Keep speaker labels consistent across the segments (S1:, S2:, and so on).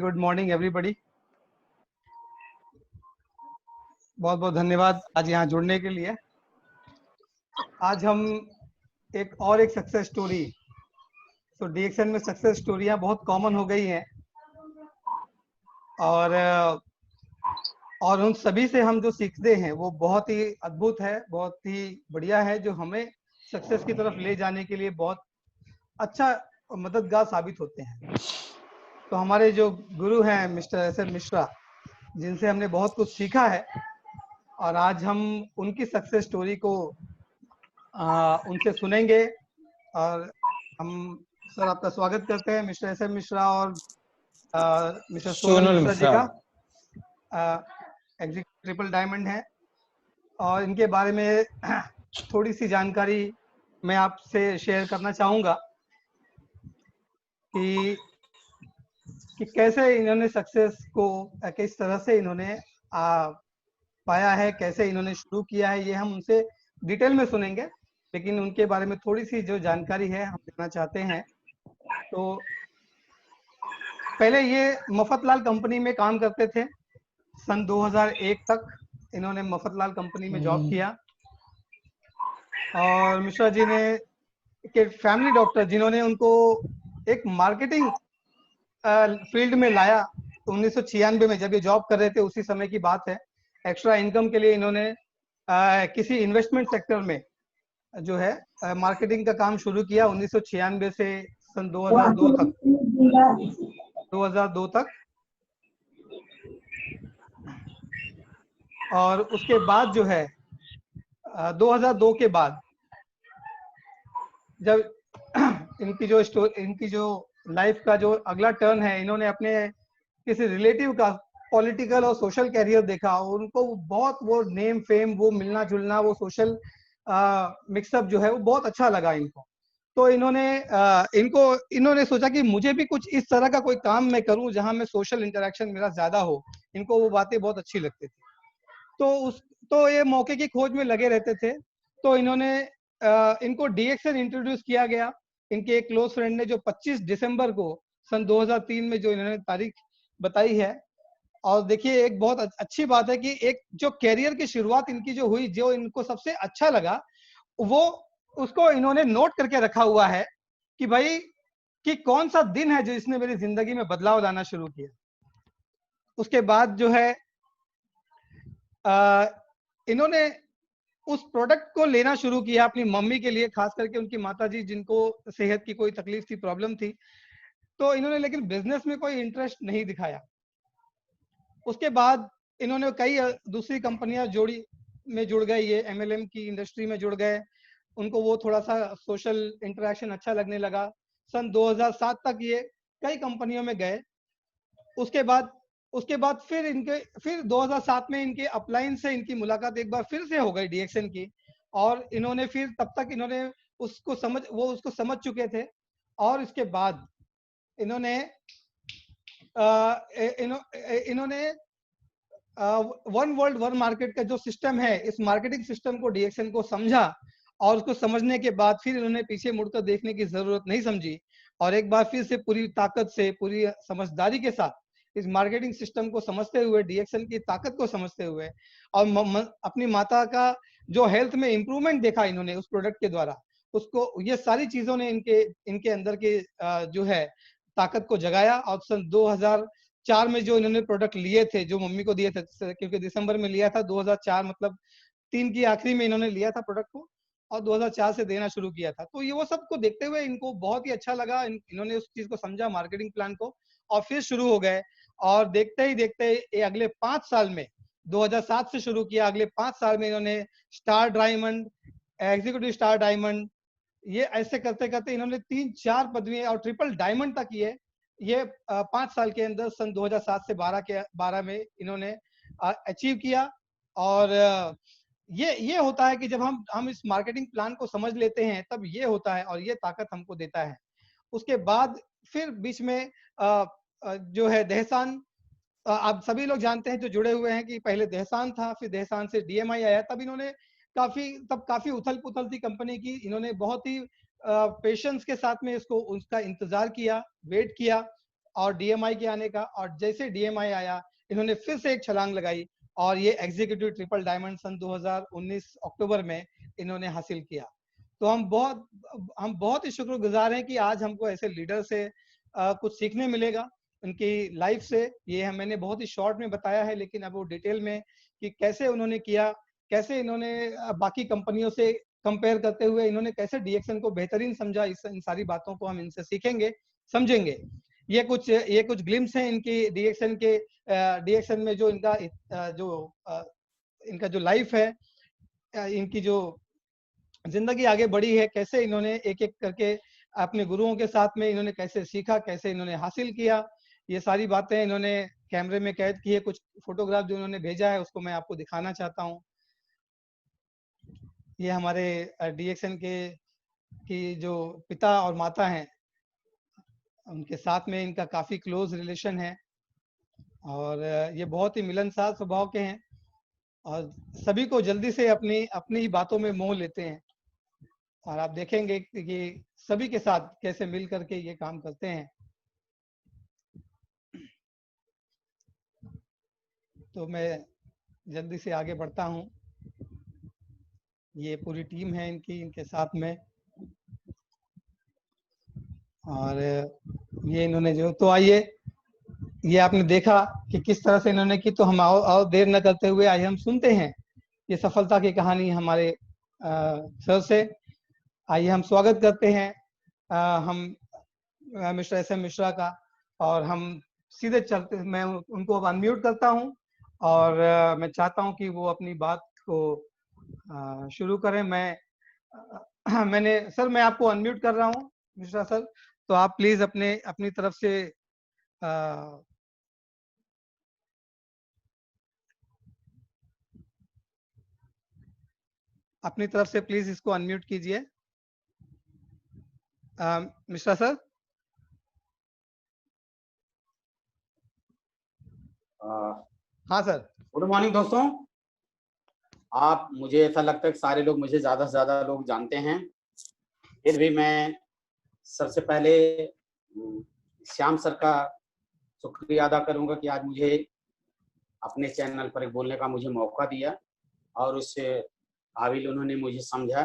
S1: Good morning everybody. बहुत बहुत धन्यवाद आज यहाँ जुड़ने के लिए। आज हम एक सक्सेस स्टोरी, तो डीएक्सन में सक्सेस स्टोरियाँ बहुत कॉमन हो गई हैं और उन सभी से हम जो सीखते हैं वो बहुत ही अद्भुत है, बहुत ही बढ़िया है, जो हमें सक्सेस की तरफ ले जाने के लिए बहुत अच्छा मददगार साबित होते हैं। तो हमारे जो गुरु हैं मिस्टर एस.एम. मिश्रा, जिनसे हमने बहुत कुछ सीखा है, और आज हम उनकी सक्सेस स्टोरी को उनसे सुनेंगे। और हम सर आपका स्वागत करते हैं मिस्टर एस.एम. मिश्रा और मिस्टर सोनल
S2: सोनल
S1: मिश्रा जी
S2: मिश्रा।
S1: का। एग्जीक्यूटिव ट्रिपल डायमंड है और इनके बारे में थोड़ी सी जानकारी मैं आपसे शेयर करना चाहूँगा कि कैसे इन्होंने सक्सेस को किस तरह से इन्होंने पाया है, कैसे इन्होंने शुरू किया है, ये हम उनसे डिटेल में सुनेंगे। लेकिन उनके बारे में थोड़ी सी जो जानकारी है हम देना चाहते हैं। तो पहले ये मफतलाल कंपनी में काम करते थे। सन 2001 तक इन्होंने मफतलाल कंपनी में जॉब किया। और मिश्रा जी ने के फैमिली डॉक्टर जिन्होंने उनको एक मार्केटिंग फील्ड में लाया। 1996 में जब ये जॉब कर रहे थे उसी समय की बात है। एक्स्ट्रा इनकम के लिए इन्होंने किसी इन्वेस्टमेंट सेक्टर में जो है मार्केटिंग का काम शुरू किया 1996 से सन 2002 तक। और उसके बाद जो है 2002 के बाद जब इनकी जो लाइफ का जो अगला टर्न है, इन्होंने अपने किसी रिलेटिव का पॉलिटिकल और सोशल कैरियर देखा और उनको बहुत वो नेम फेम, वो मिलना जुलना, वो सोशल मिक्सअप जो है वो बहुत अच्छा लगा इनको। तो इन्होंने सोचा कि मुझे भी कुछ इस तरह का कोई काम मैं करूं जहां मैं सोशल इंटरेक्शन मेरा ज्यादा हो। इनको वो बातें बहुत अच्छी लगती थी। तो ये मौके की खोज में लगे रहते थे। तो इनको डीएक्सन इंट्रोड्यूस किया गया। इनके एक क्लोज फ्रेंड ने, जो 25 दिसंबर को सन 2003 में जो इन्होंने तारीख बताई है। और देखिए, एक बहुत अच्छी बात है कि एक जो कैरियर की शुरुआत इनकी जो हुई, जो इनको सबसे अच्छा लगा, वो उसको इन्होंने नोट करके रखा हुआ है कि भाई कि कौन सा दिन है जो इसने मेरी जिंदगी में बदलाव लाना शुरू किया। उसके बाद जो है इन्होंने उस प्रोडक्ट को लेना शुरू किया अपनी मम्मी के लिए, खास करके उनकी माताजी जिनको सेहत की कोई तकलीफ थी, प्रॉब्लम थी। तो इन्होंने लेकिन बिजनेस में कोई इंटरेस्ट नहीं दिखाया। उसके बाद इन्होंने कई दूसरी कंपनियां जुड़ गए, ये एमएलएम की इंडस्ट्री में जुड़ गए। उनको वो थोड़ा सा सोशल इंटरेक्शन अच्छा लगने लगा। सन 2007 तक ये कई कंपनियों में गए। उसके बाद फिर 2007 में इनके अपलाइन से इनकी मुलाकात एक बार फिर से हो गई डीएक्सन की। और इन्होंने फिर तब तक इन्होंने उसको समझ चुके थे। और इसके बाद इन्होंने वन वर्ल्ड वन मार्केट का जो सिस्टम है, इस मार्केटिंग सिस्टम को डीएक्सन को समझा। और उसको समझने के बाद फिर इन्होंने पीछे मुड़कर देखने की जरूरत नहीं समझी, और एक बार फिर से पूरी ताकत से, पूरी समझदारी के साथ इस मार्केटिंग सिस्टम को समझते हुए, डीएक्सन की ताकत को समझते हुए, और अपनी माता का जो हेल्थ में इंप्रूवमेंट देखा इन्होंने उस प्रोडक्ट के द्वारा, उसको, ये सारी चीजों ने इनके अंदर के जो है ताकत को जगाया। और सन 2004 में जो इन्होंने प्रोडक्ट लिए थे, जो मम्मी को दिए थे, क्योंकि दिसंबर में लिया था 2004, मतलब 3 की आखिरी में इन्होंने लिया था प्रोडक्ट को, और 2004 से देना शुरू किया था। तो ये वो सबको देखते हुए इनको बहुत ही अच्छा लगा। इन्होंने उस चीज को समझा, मार्केटिंग प्लान को, और फिर शुरू हो गए। और देखते ही देखते ये अगले 5 साल में, 2007 से शुरू किया, अगले 5 साल में इन्होंने star diamond, executive star diamond, ये ऐसे करते करते इन्होंने 3-4 पदवी और ट्रिपल डायमंड तक ये 5 साल के अंदर सन 2007 से 12 में इन्होंने अचीव किया। और ये होता है कि जब हम इस मार्केटिंग प्लान को समझ लेते हैं, तब ये होता है और ये ताकत हमको देता है। उसके बाद फिर बीच में जो है दहसान, आप सभी लोग जानते हैं जो जुड़े हुए हैं कि पहले दहसान था, फिर दहसान से डीएमआई आया। तब इन्होंने काफी उथल पुथल थी कंपनी की। इन्होंने बहुत ही पेशेंस के साथ में उसका इंतजार किया, वेट किया, और डीएमआई के आने का, और जैसे डीएमआई आया इन्होंने फिर से एक छलांग लगाई और ये एग्जीक्यूटिव ट्रिपल डायमंड सन 2019 अक्टूबर में इन्होंने हासिल किया। तो हम बहुत ही शुक्रगुजार हैं कि आज हमको ऐसे लीडर से कुछ सीखने मिलेगा उनकी लाइफ से। ये मैंने बहुत ही शॉर्ट में बताया है, लेकिन अब वो डिटेल में कि कैसे उन्होंने किया, कैसे इन्होंने बाकी कंपनियों से कंपेयर करते हुए इन्होंने कैसे डीएक्सन को बेहतरीन समझा, इन सारी बातों को हम इनसे सीखेंगे, समझेंगे। ये कुछ ग्लिम्स हैं इनकी डीएक्सन में, जो इनका जो लाइफ है, इनकी जो जिंदगी आगे बढ़ी है, कैसे इन्होंने एक एक करके अपने गुरुओं के साथ में इन्होंने कैसे सीखा, कैसे इन्होंने हासिल किया, ये सारी बातें इन्होंने कैमरे में कैद की है। कुछ फोटोग्राफ जो इन्होंने भेजा है उसको मैं आपको दिखाना चाहता हूँ। ये हमारे डीएक्सन की जो पिता और माता हैं, उनके साथ में इनका काफी क्लोज रिलेशन है और ये बहुत ही मिलनसार स्वभाव के हैं और सभी को जल्दी से अपनी अपनी ही बातों में मोह लेते हैं। और आप देखेंगे कि सभी के साथ कैसे मिल करके ये काम करते हैं। तो मैं जल्दी से आगे बढ़ता हूँ। ये पूरी टीम है इनकी, इनके साथ में। और ये इन्होंने जो, तो आइए, ये आपने देखा कि किस तरह से इन्होंने की, तो हम आओ देर न करते हुए आइए हम सुनते हैं ये सफलता की कहानी हमारे सर से। आइए हम स्वागत करते हैं हम मिस्टर एस.एम. मिश्रा का, और हम सीधे चलते, मैं उनको अब अनम्यूट करता हूं और मैं चाहता हूं कि वो अपनी बात को शुरू करें। मैं आपको अनम्यूट कर रहा हूं मिश्रा सर, तो आप प्लीज अपनी तरफ से अपनी तरफ से प्लीज इसको अनम्यूट कीजिए मिश्रा सर। हाँ सर।
S2: गुड मॉर्निंग दोस्तों। आप, मुझे ऐसा लगता है कि सारे लोग मुझे ज़्यादा से ज़्यादा लोग जानते हैं, फिर भी मैं सबसे पहले श्याम सर का शुक्रिया अदा करूंगा कि आज मुझे अपने चैनल पर बोलने का मुझे मौका दिया और उससे काबिल उन्होंने मुझे समझा।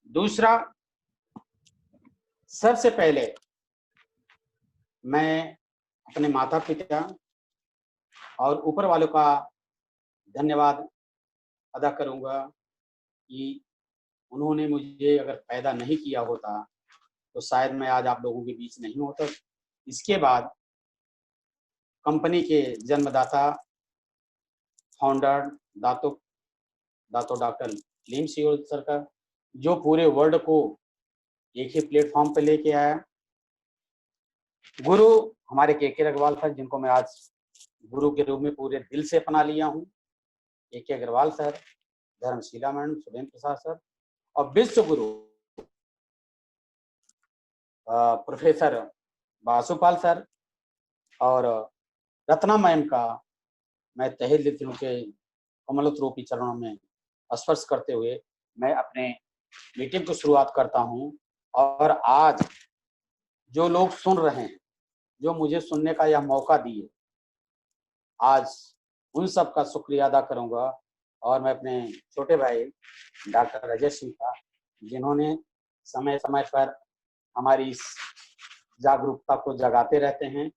S2: दूसरा, सबसे पहले मैं अपने माता पिता और ऊपर वालों का धन्यवाद अदा करूंगा कि उन्होंने मुझे अगर पैदा नहीं किया होता तो शायद मैं आज आप लोगों के बीच नहीं होता। इसके बाद कंपनी के जन्मदाता फाउंडर दातो डॉक्टर लीम सियोल सर का, जो पूरे वर्ल्ड को एक ही प्लेटफॉर्म पे लेके आया। गुरु हमारे के अग्रवाल सर, जिनको मैं आज गुरु के रूप में पूरे दिल से अपना लिया हूँ। के Agarwal sir, Dharmshila madam, Surendra Prasad sir, और विश्व गुरु प्रोफेसर बासुपाल सर और रत्ना मैम का मैं तहे दिल के कमलत रूपी चरणों में स्पर्श करते हुए मैं अपने मीटिंग को शुरुआत करता हूं। और आज जो लोग सुन रहे हैं, जो मुझे सुनने का यह मौका दिए, आज उन सब का शुक्रिया अदा करूंगा। और मैं अपने छोटे भाई डॉक्टर अजय सिंह का, जिन्होंने समय समय पर हमारी इस जागरूकता को जगाते रहते हैं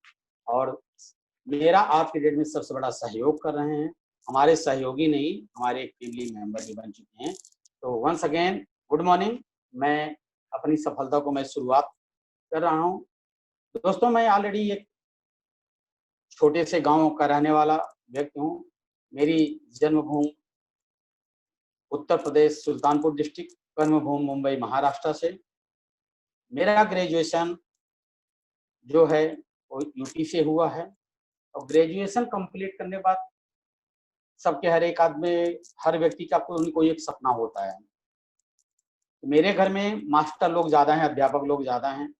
S2: और मेरा आज के डेट में सबसे बड़ा सहयोग कर रहे हैं। हमारे सहयोगी नहीं, हमारे एक फैमिली मेंबर भी बन चुके हैं। तो वंस अगेन गुड मॉर्निंग। मैं अपनी सफलता को मैं शुरुआत कर रहा हूँ। दोस्तों, मैं ऑलरेडी एक छोटे से गांव का रहने वाला व्यक्ति हूँ। मेरी जन्मभूमि उत्तर प्रदेश सुल्तानपुर डिस्ट्रिक्ट, कर्मभूमि मुंबई महाराष्ट्र से। मेरा ग्रेजुएशन जो है वो यूपी से हुआ है और ग्रेजुएशन कंप्लीट करने के बाद सबके हर एक आदमी, हर व्यक्ति का कोई एक सपना होता है। तो मेरे घर में मास्टर लोग ज़्यादा हैं, अध्यापक लोग ज़्यादा हैं,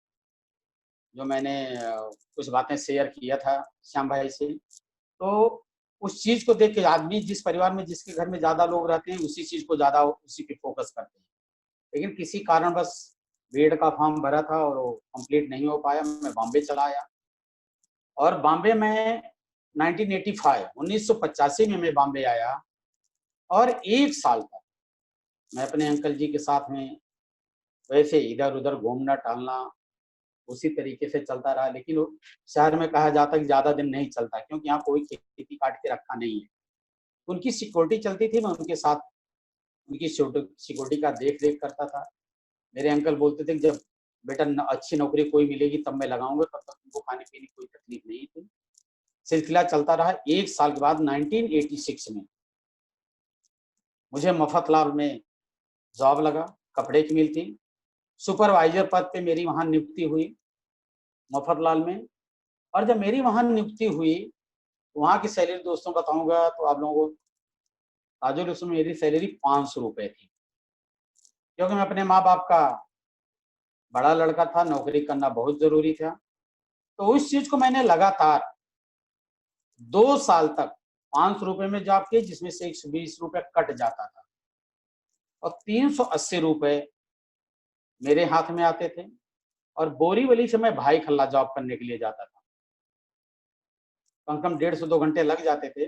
S2: जो मैंने कुछ बातें शेयर किया था श्याम भाई से। तो उस चीज़ को देख के आदमी, जिस परिवार में जिसके घर में ज़्यादा लोग रहते हैं, उसी चीज़ को ज़्यादा उसी पे फोकस करते हैं। लेकिन किसी कारणवश बीएड का फॉर्म भरा था और वो कंप्लीट नहीं हो पाया। मैं बॉम्बे चला आया और बॉम्बे में 1985 में मैं बॉम्बे आया और 1 साल तक मैं अपने अंकल जी के साथ में वैसे इधर उधर घूमना टहलना उसी तरीके से चलता रहा। लेकिन वो शहर में कहा जाता है कि ज्यादा दिन नहीं चलता, क्योंकि यहाँ कोई खेती काट के रखा नहीं है। उनकी सिक्योरिटी चलती थी, मैं उनके साथ उनकी सिक्योरिटी का देख रेख करता था। मेरे अंकल बोलते थे कि जब बेटा अच्छी नौकरी कोई मिलेगी तब मैं लगाऊंगा, तब तक तुमको खाने पीने की कोई तकलीफ नहीं थी। सिलसिला चलता रहा। 1 साल के बाद 1986 में मुझे मफतलाल में जॉब लगा, कपड़े की मिल थी। सुपरवाइजर पद पे मेरी वहां नियुक्ति हुई मफतलाल में। और जब मेरी वहां नियुक्ति हुई, वहां की सैलरी दोस्तों बताऊंगा तो आप लोगों को, ताजुल उसमें मेरी सैलरी 500 रुपए थी, क्योंकि मैं अपने माँ बाप का बड़ा लड़का था, नौकरी करना बहुत जरूरी था। तो उस चीज को मैंने लगातार 2 साल तक 500 रुपए में जॉब की, जिसमें से 120 रुपए कट जाता था और 380 रुपए मेरे हाथ में आते थे। और बोरीवली से मैं भाई खल्ला जॉब करने के लिए जाता था। कम से कम 1.5 से 2 घंटे लग जाते थे।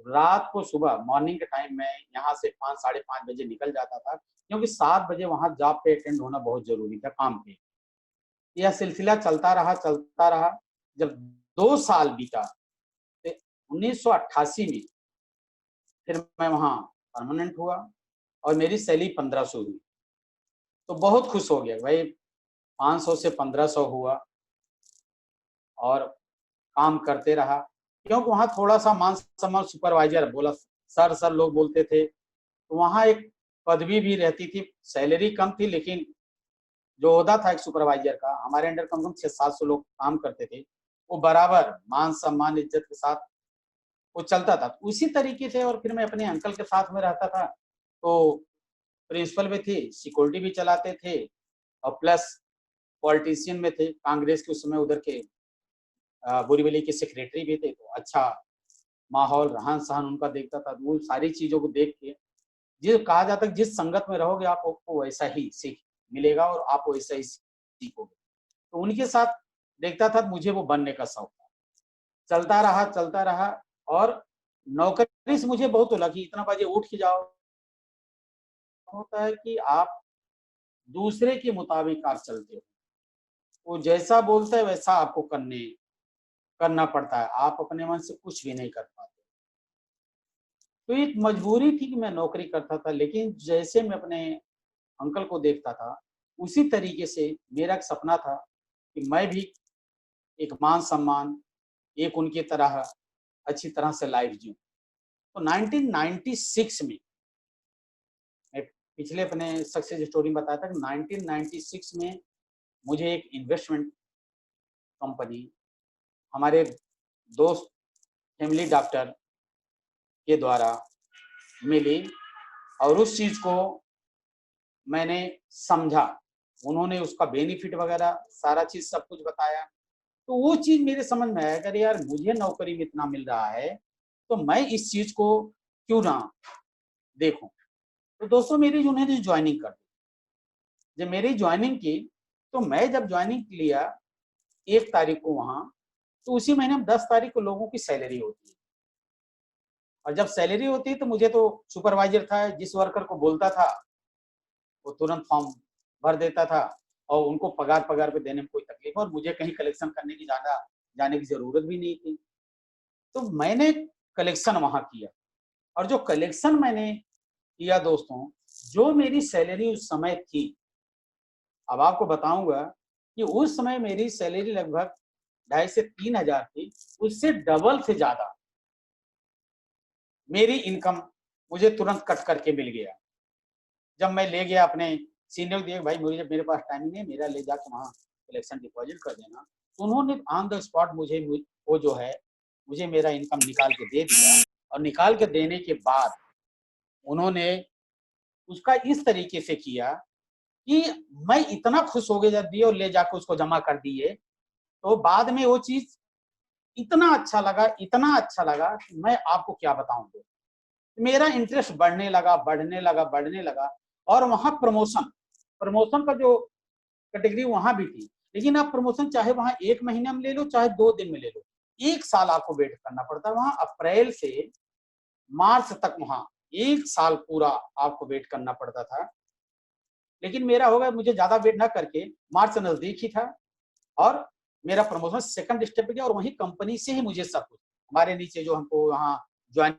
S2: रात को सुबह मॉर्निंग के टाइम में यहाँ से 5 साढ़े 5 बजे निकल जाता था, क्योंकि 7 बजे वहां जॉब पे अटेंड होना बहुत जरूरी था काम पे। यह सिलसिला चलता रहा चलता रहा। जब 2 साल बीता तो 1988 में फिर मैं वहां परमानेंट हुआ और मेरी सैलरी 1500 हुई। तो बहुत खुश हो गया भाई, 500 से 1500 हुआ और काम करते रहा। क्योंकि वहां थोड़ा सा मान सम्मान, सुपरवाइजर बोला सर सर लोग बोलते थे, तो वहां एक पदवी भी रहती थी। सैलरी कम थी, लेकिन जो ओहदा था एक सुपरवाइजर का, हमारे अंडर कम से कम 600-700 लोग काम करते थे। वो बराबर मान सम्मान इज्जत के साथ वो चलता था। उसी तरीके से और फिर मैं अपने अंकल के साथ में रहता था, तो प्रिंसिपल भी थे, सिक्योरिटी भी चलाते थे और प्लस पॉलिटिशियन में थे, कांग्रेस के उस समय उधर के बोरीवली के सेक्रेटरी भी थे। तो अच्छा माहौल रहन सहन उनका देखता था। वो सारी चीजों को देख के जिस कहा जाता है जिस संगत में रहोगे आपको वैसा ही सीख मिलेगा और आप वैसा ही सीखोगे। तो उनके साथ देखता था, मुझे वो बनने का शौक था। चलता रहा और नौकरी से मुझे बहुत लगी। इतना बजे उठ के जाओ, होता है कि आप दूसरे के मुताबिक आप चलते हो, वो जैसा बोलता है वैसा आपको करना पड़ता है, आप अपने मन से कुछ भी नहीं कर पाते। तो एक मजबूरी थी कि मैं नौकरी करता था। लेकिन जैसे मैं अपने अंकल को देखता था, उसी तरीके से मेरा एक सपना था कि मैं भी एक मान सम्मान, एक उनकी तरह अच्छी तरह से लाइफ जीऊं। तो 1996 में, मैं पिछले अपने सक्सेस स्टोरी में बताया था कि 1996 में मुझे एक इन्वेस्टमेंट कंपनी हमारे दोस्त फैमिली डॉक्टर के द्वारा मिली और उस चीज को मैंने समझा। उन्होंने उसका बेनिफिट वगैरह सारा चीज सब कुछ बताया। तो वो चीज मेरे समझ में आया, अगर यार मुझे नौकरी में इतना मिल रहा है तो मैं इस चीज को क्यों ना देखूं। तो दोस्तों मेरी उन्होंने ज्वाइनिंग कर दी। जब मेरी ज्वाइनिंग की तो मैं जब ज्वाइनिंग लिया 1 तारीख को वहां, तो उसी महीने में 10 तारीख को लोगों की सैलरी होती है। और जब सैलरी होती है तो मुझे तो सुपरवाइजर था, जिस वर्कर को बोलता था वो तुरंत फॉर्म भर देता था और उनको पगार पे देने में कोई तकलीफ, और मुझे कहीं कलेक्शन करने की जाने की जरूरत भी नहीं थी। तो मैंने कलेक्शन वहां किया और जो कलेक्शन मैंने किया दोस्तों, जो मेरी सैलरी उस समय थी, अब आपको बताऊंगा कि उस समय मेरी सैलरी लगभग 2,500 से 3,000 थी। उससे डबल से ज्यादा मेरी इनकम मुझे तुरंत कट करके मिल गया। जब मैं ले गया अपने सीनियर दिए, भाई मुझे मेरे पास टाइम नहीं है, मेरा ले जाकर वहाँ कलेक्शन डिपॉजिट कर देना। तो उन्होंने ऑन द स्पॉट मुझे वो जो है मुझे मेरा इनकम निकाल के दे दिया। और निकाल के देने के बाद उन्होंने उसका इस तरीके से किया कि मैं इतना खुश हो गया जब दिए और ले जाकर उसको जमा कर दिए। तो बाद में वो चीज इतना अच्छा लगा कि मैं आपको क्या बताऊं। मेरा इंटरेस्ट बढ़ने लगा। और वहां प्रमोशन का जो कैटेगरी वहां भी थी। लेकिन आप प्रमोशन चाहे वहां 1 महीने में ले लो चाहे 2 दिन में ले लो, 1 साल आपको वेट करना पड़ता है। वहाँ अप्रैल से मार्च तक वहाँ 1 साल पूरा आपको वेट करना पड़ता था। लेकिन मेरा हो गया, मुझे ज़्यादा वेट ना करके मार्च नज़दीक ही था और मेरा प्रमोशन सेकंड स्टेप पे गया और वहीं कंपनी से ही मुझे सब कुछ, हमारे नीचे जो हमको वहाँ जॉइन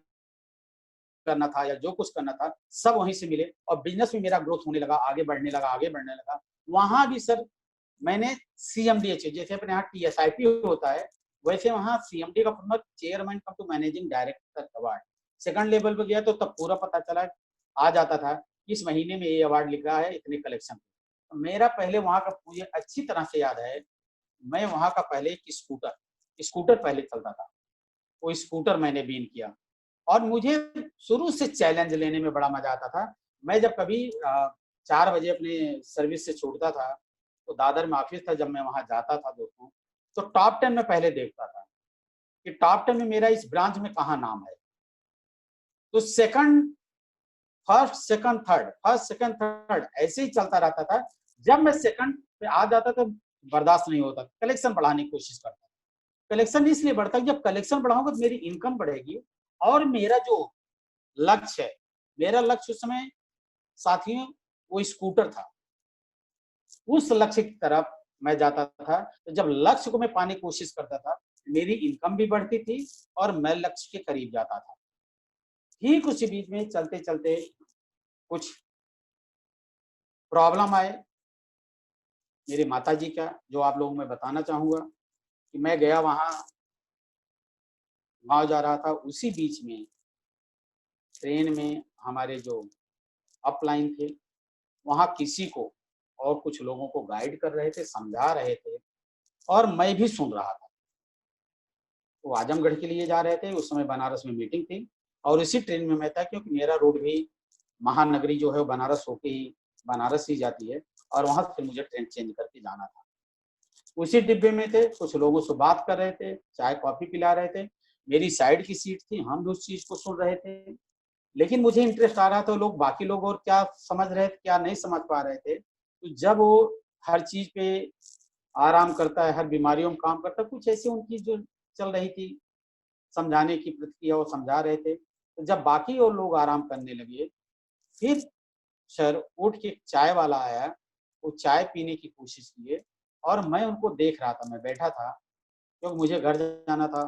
S2: करना था या जो कुछ करना था, सब वहीं से मिले और बिज़नेस में मेरा ग्रोथ होने लगा, आगे बढ़ने लगा, आगे बढ़ने लगा। वहाँ भी सर मैंने सीएमडीएच, जैसे अपने यहाँ टीएसआईपी होता है, वैसे वहाँ सीएमडी का promote chairman cum to managing director award. Second level पे गया तो तब पूरा पता चला, आ जाता था इस महीने में ये अवार्ड लिखा है, इतने कलेक्शन। तो मेरा पहले वहाँ का मुझे अच्छी तरह से याद है, मैं वहाँ का पहले एक स्कूटर पहले चलता था, वो स्कूटर मैंने बीन किया और मुझे शुरू से चैलेंज लेने में बड़ा मजा आता था। मैं जब कभी 4 बजे अपने सर्विस से छूटता था, तो दादर में ऑफिस था, जब मैं वहाँ जाता था दोस्तों, तो टॉप 10 में पहले देखता था कि टॉप 10 में मेरा इस ब्रांच में कहाँ नाम है। तो फर्स्ट सेकंड थर्ड ऐसे ही चलता रहता था। जब मैं सेकंड पे आ जाता तो बर्दाश्त नहीं होता, कलेक्शन बढ़ाने की कोशिश करता। कलेक्शन इसलिए बढ़ता है, जब कलेक्शन बढ़ाऊंगा तो मेरी इनकम बढ़ेगी और मेरा जो लक्ष्य है, मेरा लक्ष्य उस समय साथियों वो स्कूटर था, उस लक्ष्य की तरफ मैं जाता था। तो जब लक्ष्य को मैं पाने की कोशिश करता था, मेरी इनकम भी बढ़ती थी और मैं लक्ष्य के करीब जाता था। ठीक उसी बीच में चलते चलते कुछ प्रॉब्लम आए मेरी माता जी का, जो आप लोगों को मैं बताना चाहूंगा कि मैं गया वहाँ गाँव जा रहा था, उसी बीच में ट्रेन में हमारे जो अपलाइन थे, वहाँ किसी को और कुछ लोगों को गाइड कर रहे थे, समझा रहे थे और मैं भी सुन रहा था। वो आजमगढ़ के लिए जा रहे थे, उस समय बनारस में मीटिंग थी और इसी ट्रेन में मैं था, क्योंकि मेरा रूट भी महानगरी जो है वो बनारस होके ही बनारस ही जाती है और वहाँ से मुझे ट्रेन चेंज करके जाना था। उसी डिब्बे में थे, कुछ लोगों से बात कर रहे थे, चाय कॉफी पिला रहे थे, मेरी साइड की सीट थी, हम भी उस चीज को सुन रहे थे। लेकिन मुझे इंटरेस्ट आ रहा था लोग, बाकी लोग और क्या समझ रहे थे क्या नहीं समझ पा रहे थे। तो जब वो हर चीज पे आराम करता है, हर बीमारियों में काम करता है, कुछ ऐसी उनकी जो चल रही थी समझाने की प्रतिक्रिया, वो समझा रहे थे। तो जब बाकी और लोग आराम करने लगे, फिर सर उठ के चाय वाला आया, वो चाय पीने की कोशिश किए और मैं उनको देख रहा था, मैं बैठा था क्योंकि मुझे घर जाना था,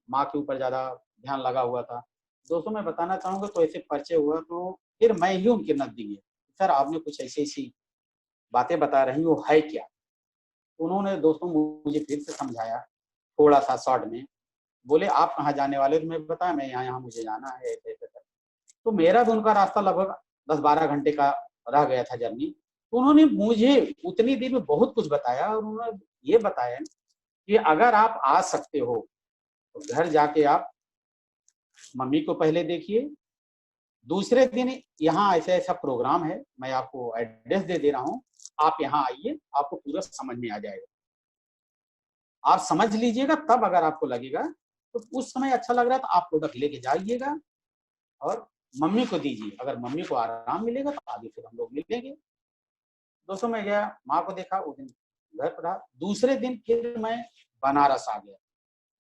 S2: माँ के ऊपर ज़्यादा ध्यान लगा हुआ था। दोस्तों मैं बताना चाहूँगा, तो ऐसे परिचय हुआ, तो फिर मैं ही उनके नज़दीक गया, सर आपने कुछ ऐसी-ऐसी बातें बता रही वो है क्या? उन्होंने दोस्तों मुझे फिर से समझाया, थोड़ा-सा शॉर्ट में, बोले आप कहाँ जाने वाले हो? तो मैं बताया मैं यहाँ-यहाँ मुझे जाना है ऐसे-ऐसे करके। तो मेरा भी उनका रास्ता लगभग 10-12 घंटे का रह गया था जर्नी। तो उन्होंने मुझे उतनी देर में बहुत कुछ बताया और उन्होंने ये बताया कि अगर आप आ सकते हो, तो घर जाके आप मम्मी को पहले देखिए, दूसरे दिन यहाँ ऐसा-ऐसा प्रोग्राम है, मैं आपको एड्रेस दे दे रहा हूँ, आप यहाँ आइए, आपको पूरा समझ में आ जाएगा। आप समझ लीजिएगा, तब अगर आपको लगेगा, तो उस समय अच्छा लग रहा है तो आप प्रोडक्ट लेके जाइएगा और मम्मी को दीजिए। अगर मम्मी को आराम मिलेगा तो आगे फिर हम लोग मिलेंगे। दोस्तों मैं गया, माँ को देखा, उस दिन घर पर रहा। दूसरे दिन फिर मैं बनारस आ गया,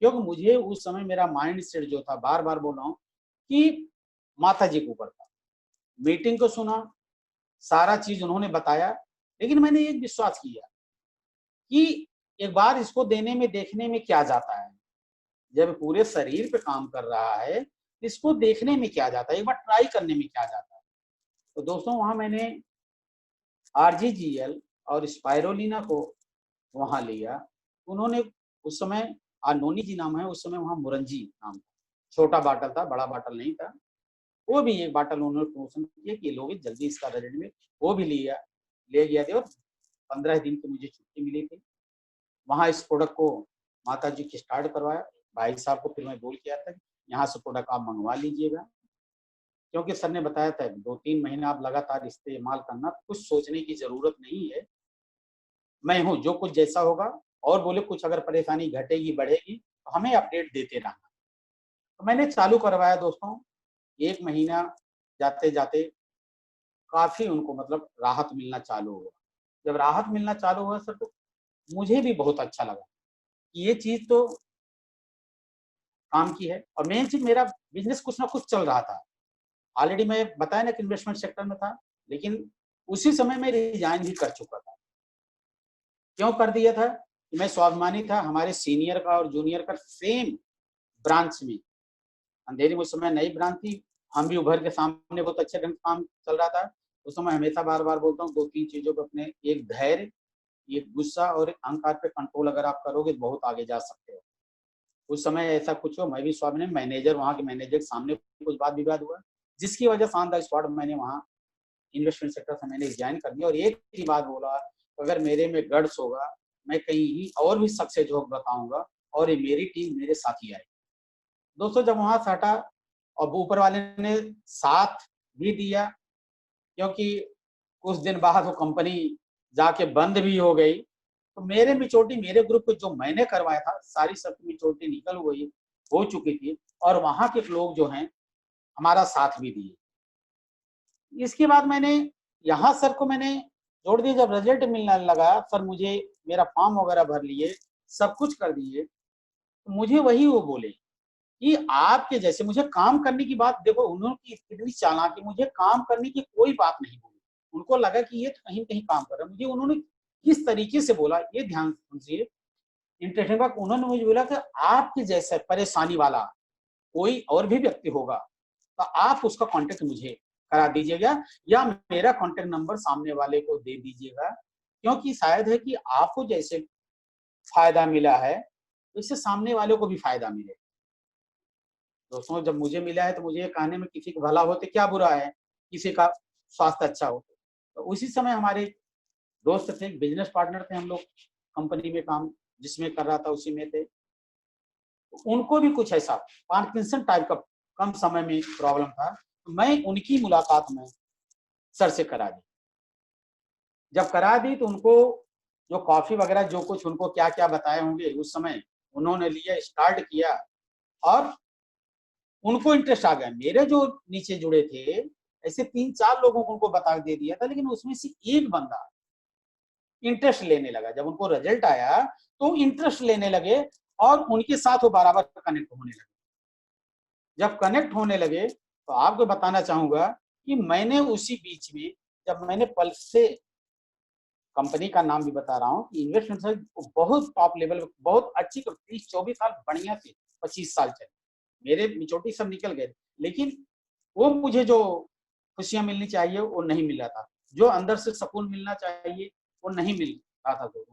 S2: क्योंकि मुझे उस समय मेरा माइंड सेट जो था, बार-बार बोल रहा हूँ कि माता जी के ऊपर था। मीटिंग को सुना, सारा चीज़ उन्होंने बताया, लेकिन मैंने एक विश्वास किया कि एक बार इसको देने में, देखने में क्या जाता है। जब पूरे शरीर पे काम कर रहा है, इसको देखने में क्या जाता है, एक बार ट्राई करने में क्या जाता है। तो दोस्तों वहाँ मैंने आरजीजीएल और स्पाइरुलिना को वहाँ लिया। उन्होंने उस समय नोनी जी नाम है, उस समय वहाँ मुरंजी नाम था। छोटा बॉटल था, बड़ा बॉटल नहीं था। वो भी एक बॉटल उन्होंने प्रमोशन किया कि ये लोगे जल्दी इसका रिजल्ट में, वो भी लिया, ले गया था और 15 दिन की मुझे छुट्टी मिली थी। वहाँ इस प्रोडक्ट को माताजी की स्टार्ट करवाया। भाई साहब को फिर मैं बोल के आया था कि यहाँ से प्रोडक्ट आप मँगवा लीजिएगा। क्योंकि सर ने बताया था 2-3 महीने आप लगातार इस्तेमाल करना, कुछ सोचने की ज़रूरत नहीं है। मैं हूँ, जो कुछ जैसा होगा, और बोले कुछ अगर परेशानी घटेगी, बढ़ेगी, तो हमें अपडेट देते रहना। तो मैंने चालू करवाया दोस्तों, 1 महीना जाते-जाते काफ़ी उनको मतलब राहत मिलना चालू हुआ। जब राहत मिलना चालू हुआ सर, तो मुझे भी बहुत अच्छा लगा कि ये चीज़ तो काम की है। और मेन चीज, मेरा बिजनेस कुछ ना कुछ चल रहा था। ऑलरेडी मैं बताया ना कि इन्वेस्टमेंट सेक्टर में था, लेकिन उसी समय मैं रिजाइन भी कर चुका था। क्यों कर दिया था? मैं स्वाभिमानी था, हमारे सीनियर का और जूनियर का सेम ब्रांच में, अंधेरी में उस समय नई ब्रांच थी, हम भी उभर के सामने बहुत अच्छे ढंग से काम चल रहा था। उस समय हमेशा बार बार बोलता हूँ, 2-3 चीजों को अपने, एक धैर्य, एक गुस्सा और एक अहंकार पे कंट्रोल अगर आप करोगे तो बहुत आगे जा सकते हो। उस समय ऐसा कुछ हो, मैं भी स्वाभिमानी मैनेजर, वहाँ के मैनेजर के सामने कुछ वाद विवाद हुआ, जिसकी वजह से ऑन द स्पॉट मैंने वहाँ इन्वेस्टमेंट सेक्टर से मैंने रिजाइन कर दिया। और एक ही बात बोला, अगर मेरे में गट्स होगा, मैं कहीं ही और भी सबसे झोंक बताऊंगा और ये मेरी टीम मेरे साथ ही आएगी। दोस्तों, जब वहां से हटा और ऊपर वाले ने साथ भी दिया, क्योंकि कुछ दिन बाद वो कंपनी जाके बंद भी हो गई, तो मेरे मिचोटी, मेरे ग्रुप को जो मैंने करवाया था, सारी सब मिचोटी निकल गई, हो चुकी थी, और वहां के लोग जो हैं हमारा साथ भी दिए। इसके बाद मैंने यहाँ सर को मैंने जोड़ दिया। जब रिजल्ट मिलने लगा, सर मुझे मेरा फॉर्म वगैरह भर लिए, सब कुछ कर दिए, तो मुझे वही वो बोले कि आपके जैसे, मुझे काम करने की बात, देखो उन्होंने कितनी चालाकी, मुझे काम करने की कोई बात नहीं बोली। उनको लगा कि ये तो कहीं कहीं काम कर रहा है। मुझे उन्होंने किस तरीके से बोला, ये ध्यान दीजिए, इंटरेस्टिंग बात, उन्होंने मुझे बोला कि आपके जैसे परेशानी वाला कोई और भी व्यक्ति होगा तो आप उसका कांटेक्ट मुझे करा दीजिएगा, या मेरा कांटेक्ट नंबर सामने वाले को दे दीजिएगा, क्योंकि शायद है कि आपको जैसे फायदा मिला है, तो इससे सामने वाले को भी फायदा मिले। दोस्तों, जब मुझे मिला है तो मुझे कहने में किसी को भला हो तो क्या बुरा है, किसी का स्वास्थ्य अच्छा हो। तो उसी समय हमारे दोस्त थे, बिजनेस पार्टनर थे हम लोग, कंपनी में काम जिसमें कर रहा था उसी में थे, तो उनको भी कुछ ऐसा पार्किंसन टाइप का कम समय में प्रॉब्लम था, तो मैं उनकी मुलाकात में सर से करा दी। जब करा दी तो उनको जो कॉफी वगैरह जो कुछ उनको क्या क्या बताए होंगे उस समय, उन्होंने लिया, स्टार्ट किया, और उनको इंटरेस्ट आ गया। मेरे जो नीचे जुड़े थे, ऐसे 3-4 लोगों को उनको बता दे दिया था, लेकिन उसमें से एक बंदा इंटरेस्ट लेने लगा। जब उनको रिजल्ट आया तो इंटरेस्ट लेने लगे और उनके साथ वो बराबर कनेक्ट होने लगे। जब कनेक्ट होने लगे तो आपको बताना चाहूंगा कि मैंने उसी बीच में, जब मैंने पल्स से, कंपनी का नाम भी बता रहा हूँ कि इन्वेस्टमेंट से बहुत टॉप लेवल, बहुत अच्छी, 30-24 साल बढ़िया थे, 25 साल चले, मेरे मिचोटी सब निकल गए, लेकिन वो मुझे जो खुशियां मिलनी चाहिए वो नहीं मिल रहा था, जो अंदर से सुकून मिलना चाहिए वो नहीं मिल रहा था। तो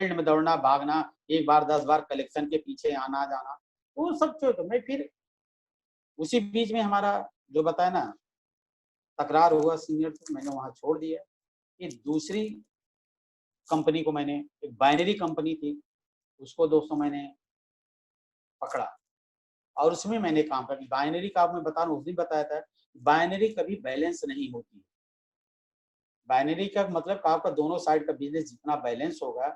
S2: फील्ड में दौड़ना भागना, एक बार 10 बार कलेक्शन के पीछे आना जाना, वो सब जो, तो मैं फिर उसी बीच में हमारा जो बताया ना तकरार हुआ सीनियर से, मैंने वहां छोड़ दिया। कि दूसरी कंपनी को मैंने, एक बाइनरी कंपनी थी, उसको दोस्तों मैंने पकड़ा और उसमें मैंने काम किया। बाइनरी का मैं बता रहा हूँ, उस दिन बताया था, बाइनरी कभी बैलेंस नहीं होती। बाइनरी का मतलब आपका दोनों साइड का बिजनेस जितना बैलेंस होगा,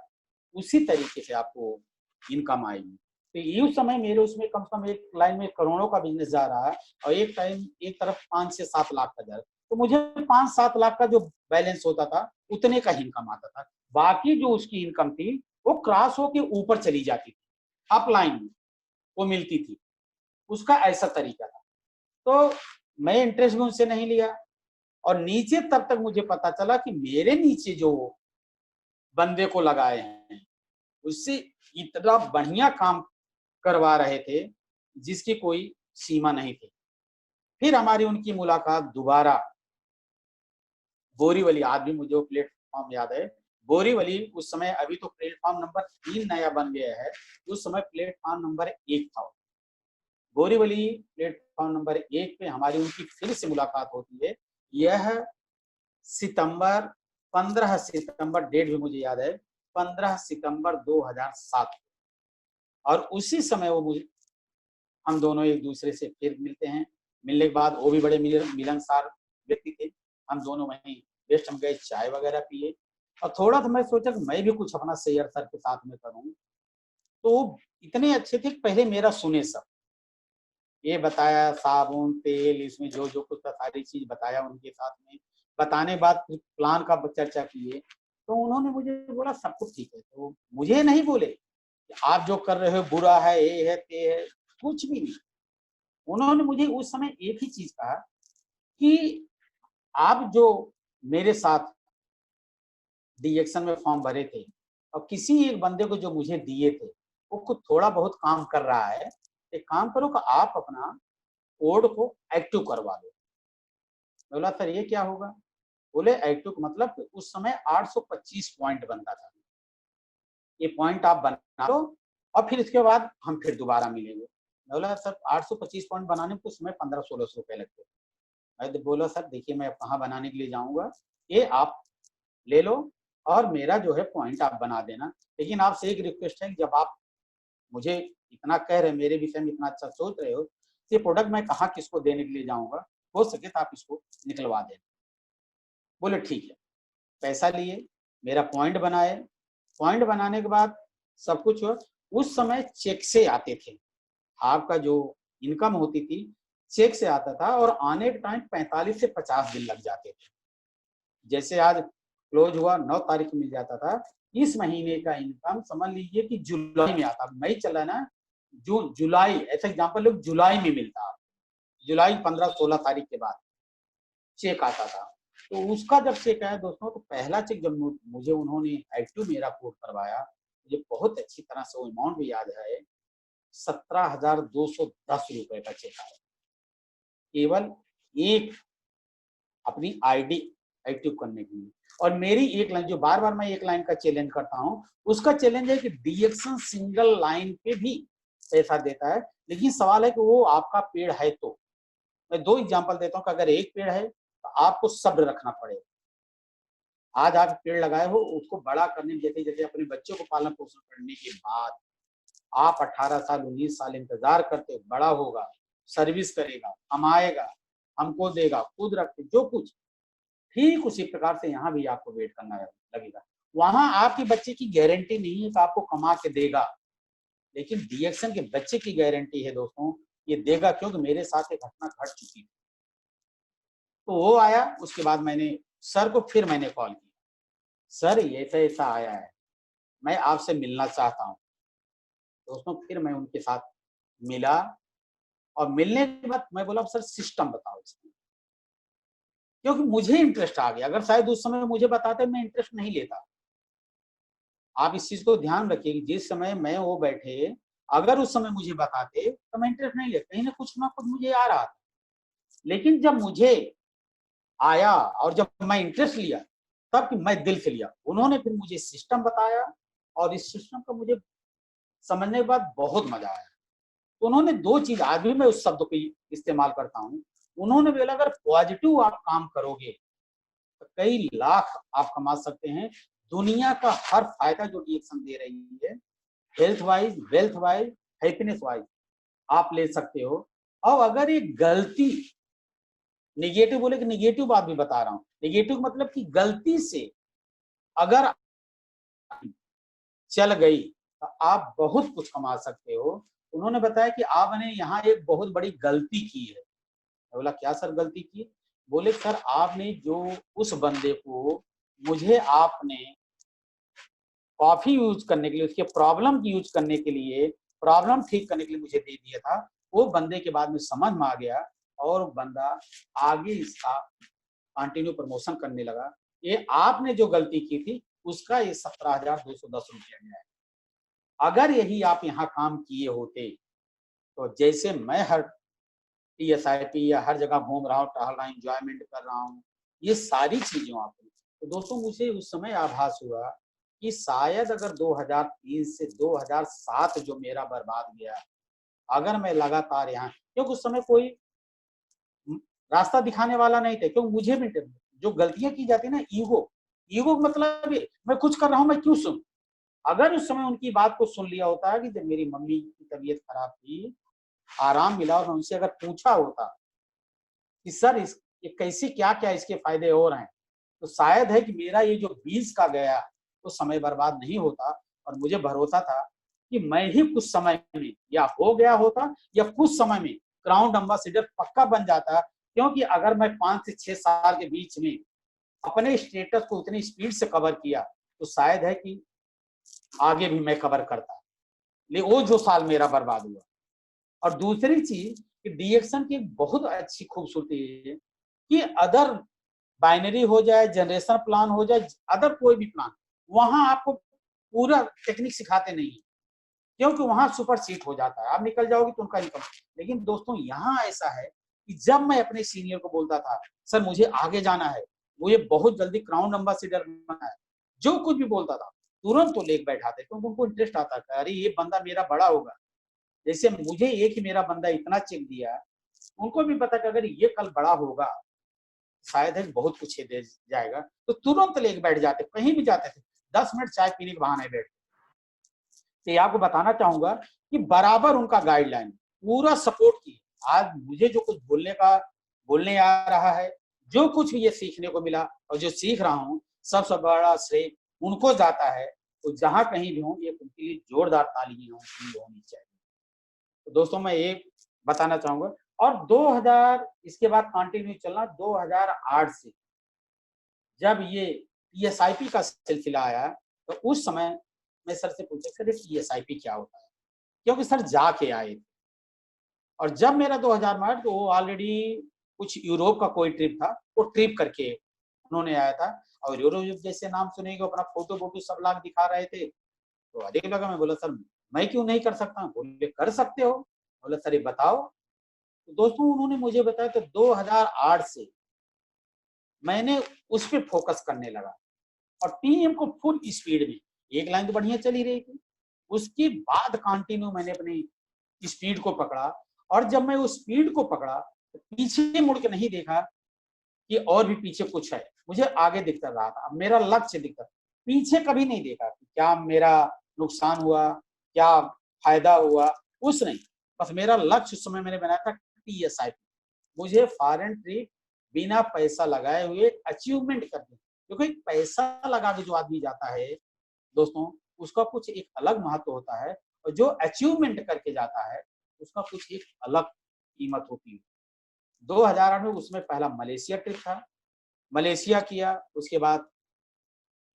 S2: उसी तरीके से आपको इनकम आएगी। तो ये उस समय मेरे उसमें कम से कम एक लाइन में करोड़ों का बिजनेस जा रहा है, और एक टाइम एक तरफ 5 से 7 लाख का जा रहा है। तो मुझे 5-7 लाख का जो बैलेंस होता था, उतने का इनकम आता था। बाकी जो उसकी इनकम थी वो क्रॉस होके ऊपर चली जाती थी, अपलाइन में वो मिलती थी, उसका ऐसा तरीका था। तो मैं इंटरेस्ट भी उनसे नहीं लिया, और नीचे तब तक मुझे पता चला कि मेरे नीचे जो बंदे को लगाए हैं, उससे इतना बढ़िया काम करवा रहे थे जिसकी कोई सीमा नहीं थी। फिर हमारी उनकी मुलाकात दोबारा बोरीवली, आज भी मुझे वो प्लेटफॉर्म याद है, बोरीवली उस समय, अभी तो प्लेटफॉर्म नंबर 3 नया बन गया है, उस समय प्लेटफॉर्म नंबर 1 था। बोरीवली प्लेटफॉर्म नंबर 1 पे हमारी उनकी फिर से मुलाकात होती है। यह सितंबर, 15 सितंबर, डेट भी मुझे याद है, 15 सितंबर 2007। और उसी समय वो मुझे, हम दोनों एक दूसरे से फिर मिलते हैं। मिलने के बाद वो भी बड़े मिलनसार व्यक्ति थे। हम दोनों वहीं रेस्ट में गए, चाय वगैरह पिए, और थोड़ा सा मैं सोचा कि मैं भी कुछ अपना शेयर सर के साथ में करूं। तो इतने अच्छे थे कि पहले मेरा सुने सब, ये बताया साबुन तेल, इसमें जो जो कुछ था सारी चीज बताया उनके साथ में। बताने के बाद प्लान का चर्चा किए, तो उन्होंने मुझे बोला सब कुछ ठीक है। तो मुझे नहीं बोले कि आप जो कर रहे हो बुरा है, ये है ते है, कुछ भी नहीं। उन्होंने मुझे उस समय एक ही चीज कहा कि आप जो मेरे साथ डीएक्शन में फॉर्म भरे थे और किसी एक बंदे को जो मुझे दिए थे वो खुद थोड़ा बहुत काम कर रहा है, एक काम करो कि आप अपना कोड को एक्टिव करवा लो। मैं बोला सर ये क्या होगा? बोले एक्टिव मतलब उस समय 825 पॉइंट बनता था, ये पॉइंट आप बना लो और फिर इसके बाद हम फिर दोबारा मिलेंगे। मैं बोला सर 825 पॉइंट बनाने में उस समय 1500-1600 रुपए लगते। मैं बोला सर देखिए मैं कहाँ बनाने के लिए जाऊंगा, ये आप ले लो और मेरा जो है पॉइंट आप बना देना, लेकिन आपसे एक रिक्वेस्ट है कि जब आप मुझे इतना कह रहे, मेरे विषय में इतना अच्छा सोच रहे हो, ये प्रोडक्ट मैं कहाँ किसको देने के लिए जाऊंगा, हो सके तो आप इसको निकलवा देना। बोले ठीक है। पैसा लिए, मेरा पॉइंट बनाए, पॉइंट बनाने के बाद सब कुछ हो। उस समय चेक से आते थे, आपका जो इनकम होती थी चेक से आता था और आने के टाइम 45 से 50 दिन लग जाते थे। जैसे आज क्लोज हुआ 9 तारीख मिल जाता था, इस महीने का इनकम समझ लीजिए कि जुलाई में आता। मई चला ना, जून जुलाई, ऐसा एग्जाम्पल लोग जुलाई में मिलता, जुलाई 15-16 तारीख के बाद चेक आता था। तो उसका जब चेक आया दोस्तों, तो पहला चेक जब मुझे उन्होंने एक्टिव मेरा कोड करवाया, मुझे बहुत अच्छी तरह से वो अमाउंट भी याद है, 17,210 रुपए का चेक आया, केवल एक अपनी आईडी एक्टिव करने के लिए। और मेरी एक लाइन, जो बार बार मैं एक लाइन का चैलेंज करता हूं, उसका चैलेंज है कि डीएक्शन सिंगल लाइन पे भी पैसा देता है, लेकिन सवाल है कि वो आपका पेड़ है। तो मैं 2 एग्जांपल देता हूं कि अगर एक पेड़ है तो आपको सब्र रखना पड़ेगा। आज आप पेड़ लगाए हो, उसको बड़ा करने में जैसे जैसे अपने बच्चों को पालन पोषण करने के बाद आप 18 साल 19 साल इंतजार करते हो, बड़ा होगा, सर्विस करेगा, कमाएगा, हमको देगा, खुद रखे, जो कुछ ठीक उसी प्रकार से यहाँ भी आपको वेट करना लगेगा। वहां आपके बच्चे की गारंटी नहीं है कि आपको कमा के देगा, लेकिन डीएक्शन के बच्चे की गारंटी है दोस्तों, ये देगा, क्योंकि मेरे साथ एक घटना घट चुकी थी। तो वो आया, उसके बाद मैंने सर को फिर मैंने कॉल किया, सर ऐसा ऐसा आया है, मैं आपसे मिलना चाहता हूँ। दोस्तों फिर मैं उनके साथ मिला और मिलने के बाद मैं बोला सर सिस्टम बताओ इसमें, क्योंकि मुझे इंटरेस्ट आ गया। अगर शायद उस समय मुझे बताते मैं इंटरेस्ट नहीं लेता। आप इस चीज को ध्यान रखिए कि जिस समय मैं वो बैठे, अगर उस समय मुझे बताते तो मैं इंटरेस्ट नहीं लेता, कहीं ना कुछ मुझे आ रहा था। लेकिन जब मुझे आया और जब मैं इंटरेस्ट लिया, तब कि मैं दिल से लिया। उन्होंने फिर मुझे सिस्टम बताया और इस सिस्टम को मुझे समझने के बाद बहुत मजा आया। तो उन्होंने 2 चीज, आज भी मैं उस शब्द को इस्तेमाल करता हूँ। उन्होंने बोला अगर पॉजिटिव आप काम करोगे तो कई लाख आप कमा सकते हैं। दुनिया का हर फायदा जो डीएक्शन दे रही है, health wise, wealth wise, happiness wise, आप ले सकते हो। और अगर एक गलती, निगेटिव बोले कि निगेटिव बात भी बता रहा हूं, निगेटिव मतलब कि गलती से अगर चल गई तो आप बहुत कुछ कमा सकते हो। उन्होंने बताया कि आपने यहाँ एक बहुत बड़ी गलती की है। मैं बोला क्या सर गलती की? बोले सर आपने जो उस बंदे को, मुझे आपने कॉफी यूज करने के लिए, उसके प्रॉब्लम की यूज करने के लिए, प्रॉब्लम ठीक करने के लिए मुझे दे दिया था, वो बंदे के बाद में समझ में आ गया और बंदा आगे इसका कंटिन्यू प्रमोशन करने लगा। ये आपने जो गलती की थी उसका ये 17,210 रुपया गया है। अगर यही आप यहाँ काम किए होते तो जैसे मैं हर टीएसआईपी या हर जगह घूम रहा हूँ, टहल रहा हूँ, इंजॉयमेंट कर रहा हूँ, ये सारी चीजें आप, तो दोस्तों मुझे उस समय आभास हुआ कि शायद अगर 2003 से 2007 जो मेरा बर्बाद गया, अगर मैं लगातार यहाँ, क्योंकि उस समय कोई रास्ता दिखाने वाला नहीं था, क्योंकि मुझे भी जो गलतियां की जाती है ना, ईगो मतलब मैं कुछ कर रहा हूं, मैं क्यों सुन। अगर उस समय उनकी बात को सुन लिया होता है कि जब मेरी मम्मी की तबीयत खराब थी, आराम मिला, और उनसे अगर पूछा होता कि सर ये कैसे, क्या क्या इसके फायदे और हैं, तो शायद है कि मेरा ये जो 20 का गया तो समय बर्बाद नहीं होता। और मुझे भरोसा था कि मैं ही कुछ समय में या हो गया होता या कुछ समय में ग्राउंड एम्बेसडर पक्का बन जाता, क्योंकि अगर मैं 5 से 6 साल के बीच में अपने स्टेटस को उतनी स्पीड से कवर किया तो शायद है कि आगे भी मैं कवर करता। लेकिन वो जो साल मेरा बर्बाद हुआ, और दूसरी चीज कि डीएक्शन की एक बहुत अच्छी खूबसूरती है कि अदर बाइनरी हो जाए, जनरेशन प्लान हो जाए, अदर कोई भी प्लान, वहां आपको पूरा टेक्निक सिखाते नहीं है, क्योंकि वहां सुपर सीट हो जाता है, आप निकल जाओगे तो उनका इनकम। लेकिन दोस्तों यहाँ ऐसा है कि जब मैं अपने सीनियर को बोलता था सर मुझे आगे जाना है, मुझे बहुत जल्दी क्राउन एम्बेसडर बनना है, जो कुछ भी बोलता था तुरंत तो लेके बैठाते, क्योंकि उनको इंटरेस्ट आता था, अरे ये बंदा मेरा बड़ा होगा। जैसे मुझे एक ही मेरा बंदा इतना चेक दिया, उनको भी पता कि अगर ये कल बड़ा होगा शायद है बहुत कुछ दे जाएगा, तो तुरंत लेके बैठ जाते, कहीं भी जाते थे 10 मिनट चाय पीने के बहाने बैठ। तो ये आपको बताना चाहूंगा कि बराबर उनका गाइडलाइन पूरा सपोर्ट किए। आज मुझे जो कुछ बोलने आ रहा है, जो कुछ भी ये सीखने को मिला और जो सीख रहा हूँ, सबसे बड़ा श्रेय उनको जाता है। तो जहां कहीं भी हूँ, ये उनके लिए जोरदार तालियां होनी चाहिए। तो दोस्तों मैं ये बताना चाहूंगा। और 2000 इसके बाद कंटिन्यू चलना, 2008 से जब ये टीएसआईपी का सिलसिला आया, तो उस समय मैं सर से पूछा सर टीएसआईपी क्या होता है, क्योंकि सर जाके आए थे। और जब मेरा 2000 में आया तो वो ऑलरेडी कुछ यूरोप का कोई ट्रिप था, वो ट्रिप करके उन्होंने आया था। और यूरोप जैसे नाम सुनेंगे, अपना फोटो वोटो सब लाख दिखा रहे थे, तो अधिक लगा। मैं बोला सर मैं क्यों नहीं कर सकता? बोले कर सकते हो। बोला सर ये बताओ। तो दोस्तों उन्होंने मुझे बताया तो 2008 से मैंने उस पर फोकस करने लगा और टीम को फुल स्पीड में, एक लाइन तो बढ़िया चली रही थी, उसके बाद कंटिन्यू मैंने अपनी स्पीड को पकड़ा। और जब मैं उस स्पीड को पकड़ा तो पीछे मुड़ के नहीं देखा कि और भी पीछे कुछ है, मुझे आगे दिखता रहा था, मेरा लक्ष्य दिखता, पीछे कभी नहीं देखा कि क्या मेरा नुकसान हुआ, क्या फायदा हुआ, कुछ नहीं। बस मेरा लक्ष्य उस समय मैंने बनाया था टीएसआईपी, मुझे फॉरेन ट्रिप बिना पैसा लगाए हुए अचीवमेंट करनी, क्योंकि पैसा लगा के जो आदमी जाता है दोस्तों, उसका कुछ एक अलग महत्व होता है, और जो अचीवमेंट करके जाता है उसका कुछ एक अलग कीमत होती है। 2008 में उसमें पहला मलेशिया ट्रिप था, मलेशिया किया, उसके बाद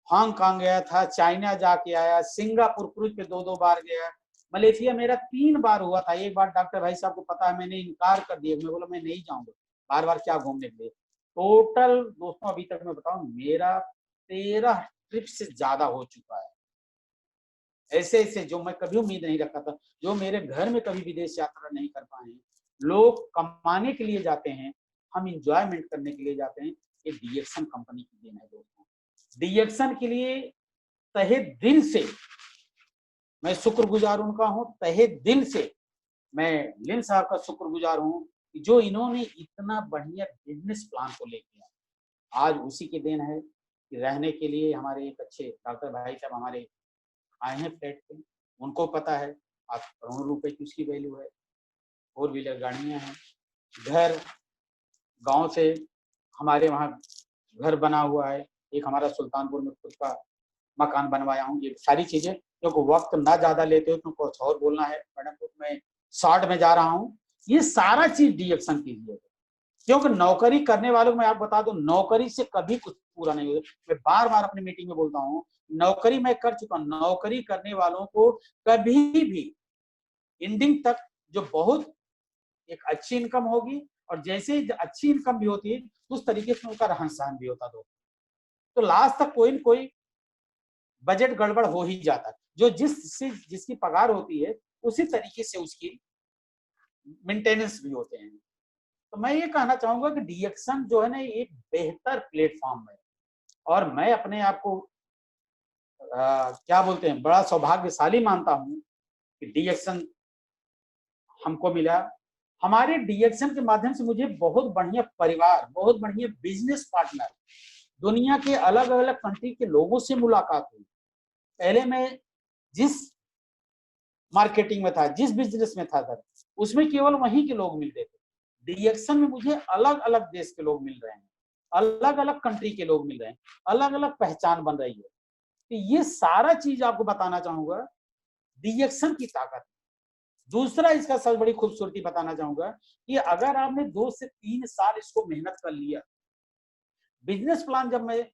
S2: हांगकांग गया था, चाइना जाके आया, सिंगापुर क्रूज पे 2-2 बार गया, मलेशिया मेरा 3 बार हुआ था। एक बार डॉक्टर भाई साहब को पता है मैंने इनकार कर दिया, मैं बोला मैं नहीं जाऊंगा, बार बार क्या घूमने के लिए। टोटल दोस्तों अभी तक मैं बताऊं मेरा 13 ट्रिप से ज्यादा हो चुका है, ऐसे ऐसे जो मैं कभी उम्मीद नहीं रखा था, जो मेरे घर में कभी विदेश यात्रा नहीं कर पाए। लोग कमाने के लिए जाते हैं, हम इंजॉयमेंट करने के लिए जाते हैं, ये डीएक्शन कंपनी की देन है दोस्तों। डीएक्शन के लिए तहे दिल से मैं शुक्रगुजार उनका हूं, तहे दिल से मैं लिन साहब का शुक्रगुजार हूं कि जो इन्होंने इतना बढ़िया बिजनेस प्लान को लेके आया। आज उसी की देन है कि रहने के लिए हमारे एक अच्छे डॉक्टर भाई साहब हमारे आए हैं फ्लैट पे, उनको पता है आज करोड़ों रुपए की उसकी वैल्यू है, 4 व्हीलर गाड़ियां हैं, घर गांव से हमारे वहाँ घर बना हुआ है, एक हमारा सुल्तानपुर में खुद का मकान बनवाया हूँ। ये सारी चीजें क्योंकि वक्त ना ज्यादा लेते हो तो कुछ और बोलना है मैडम, तो मैं शॉर्ट में जा रहा हूँ। ये सारा चीज डीएक्शन कीजिए, क्योंकि नौकरी करने वालों को मैं आपको बता दूं, नौकरी से कभी कुछ पूरा नहीं होता। मैं बार बार अपनी मीटिंग में बोलता हूँ, नौकरी मैं कर चुका, नौकरी करने वालों को कभी भी एंडिंग तक जो बहुत एक अच्छी इनकम होगी, और जैसे ही अच्छी इनकम भी होती है उस तरीके से उनका रहन सहन भी होता दो, तो लास्ट तक कोई न कोई बजट गड़बड़ हो ही जाता है। जो जिसकी पगार होती है उसी तरीके से उसकी मेंटेनेंस भी होते हैं। तो मैं ये कहना चाहूंगा कि डीएक्शन जो है ना एक बेहतर प्लेटफॉर्म है, और मैं अपने आप को क्या बोलते हैं बड़ा सौभाग्यशाली मानता हूं कि डीएक्शन हमको मिला। हमारे डीएक्शन के माध्यम से मुझे बहुत बढ़िया परिवार, बहुत बढ़िया बिजनेस पार्टनर, दुनिया के अलग अलग कंट्री के लोगों से मुलाकात हुई। पहले मैं जिस मार्केटिंग में था, जिस बिजनेस में था सर, उसमें केवल वहीं के लोग मिलते थे। डीएक्शन में मुझे अलग अलग देश के लोग मिल रहे हैं, अलग अलग कंट्री के लोग मिल रहे हैं, अलग अलग पहचान बन रही है। तो ये सारा चीज आपको बताना चाहूंगा डीएक्शन की ताकत। दूसरा इसका सबसे बड़ी खूबसूरती बताना चाहूंगा कि अगर आपने 2 से 3 साल इसको मेहनत कर लिया, बिजनेस प्लान जब मैं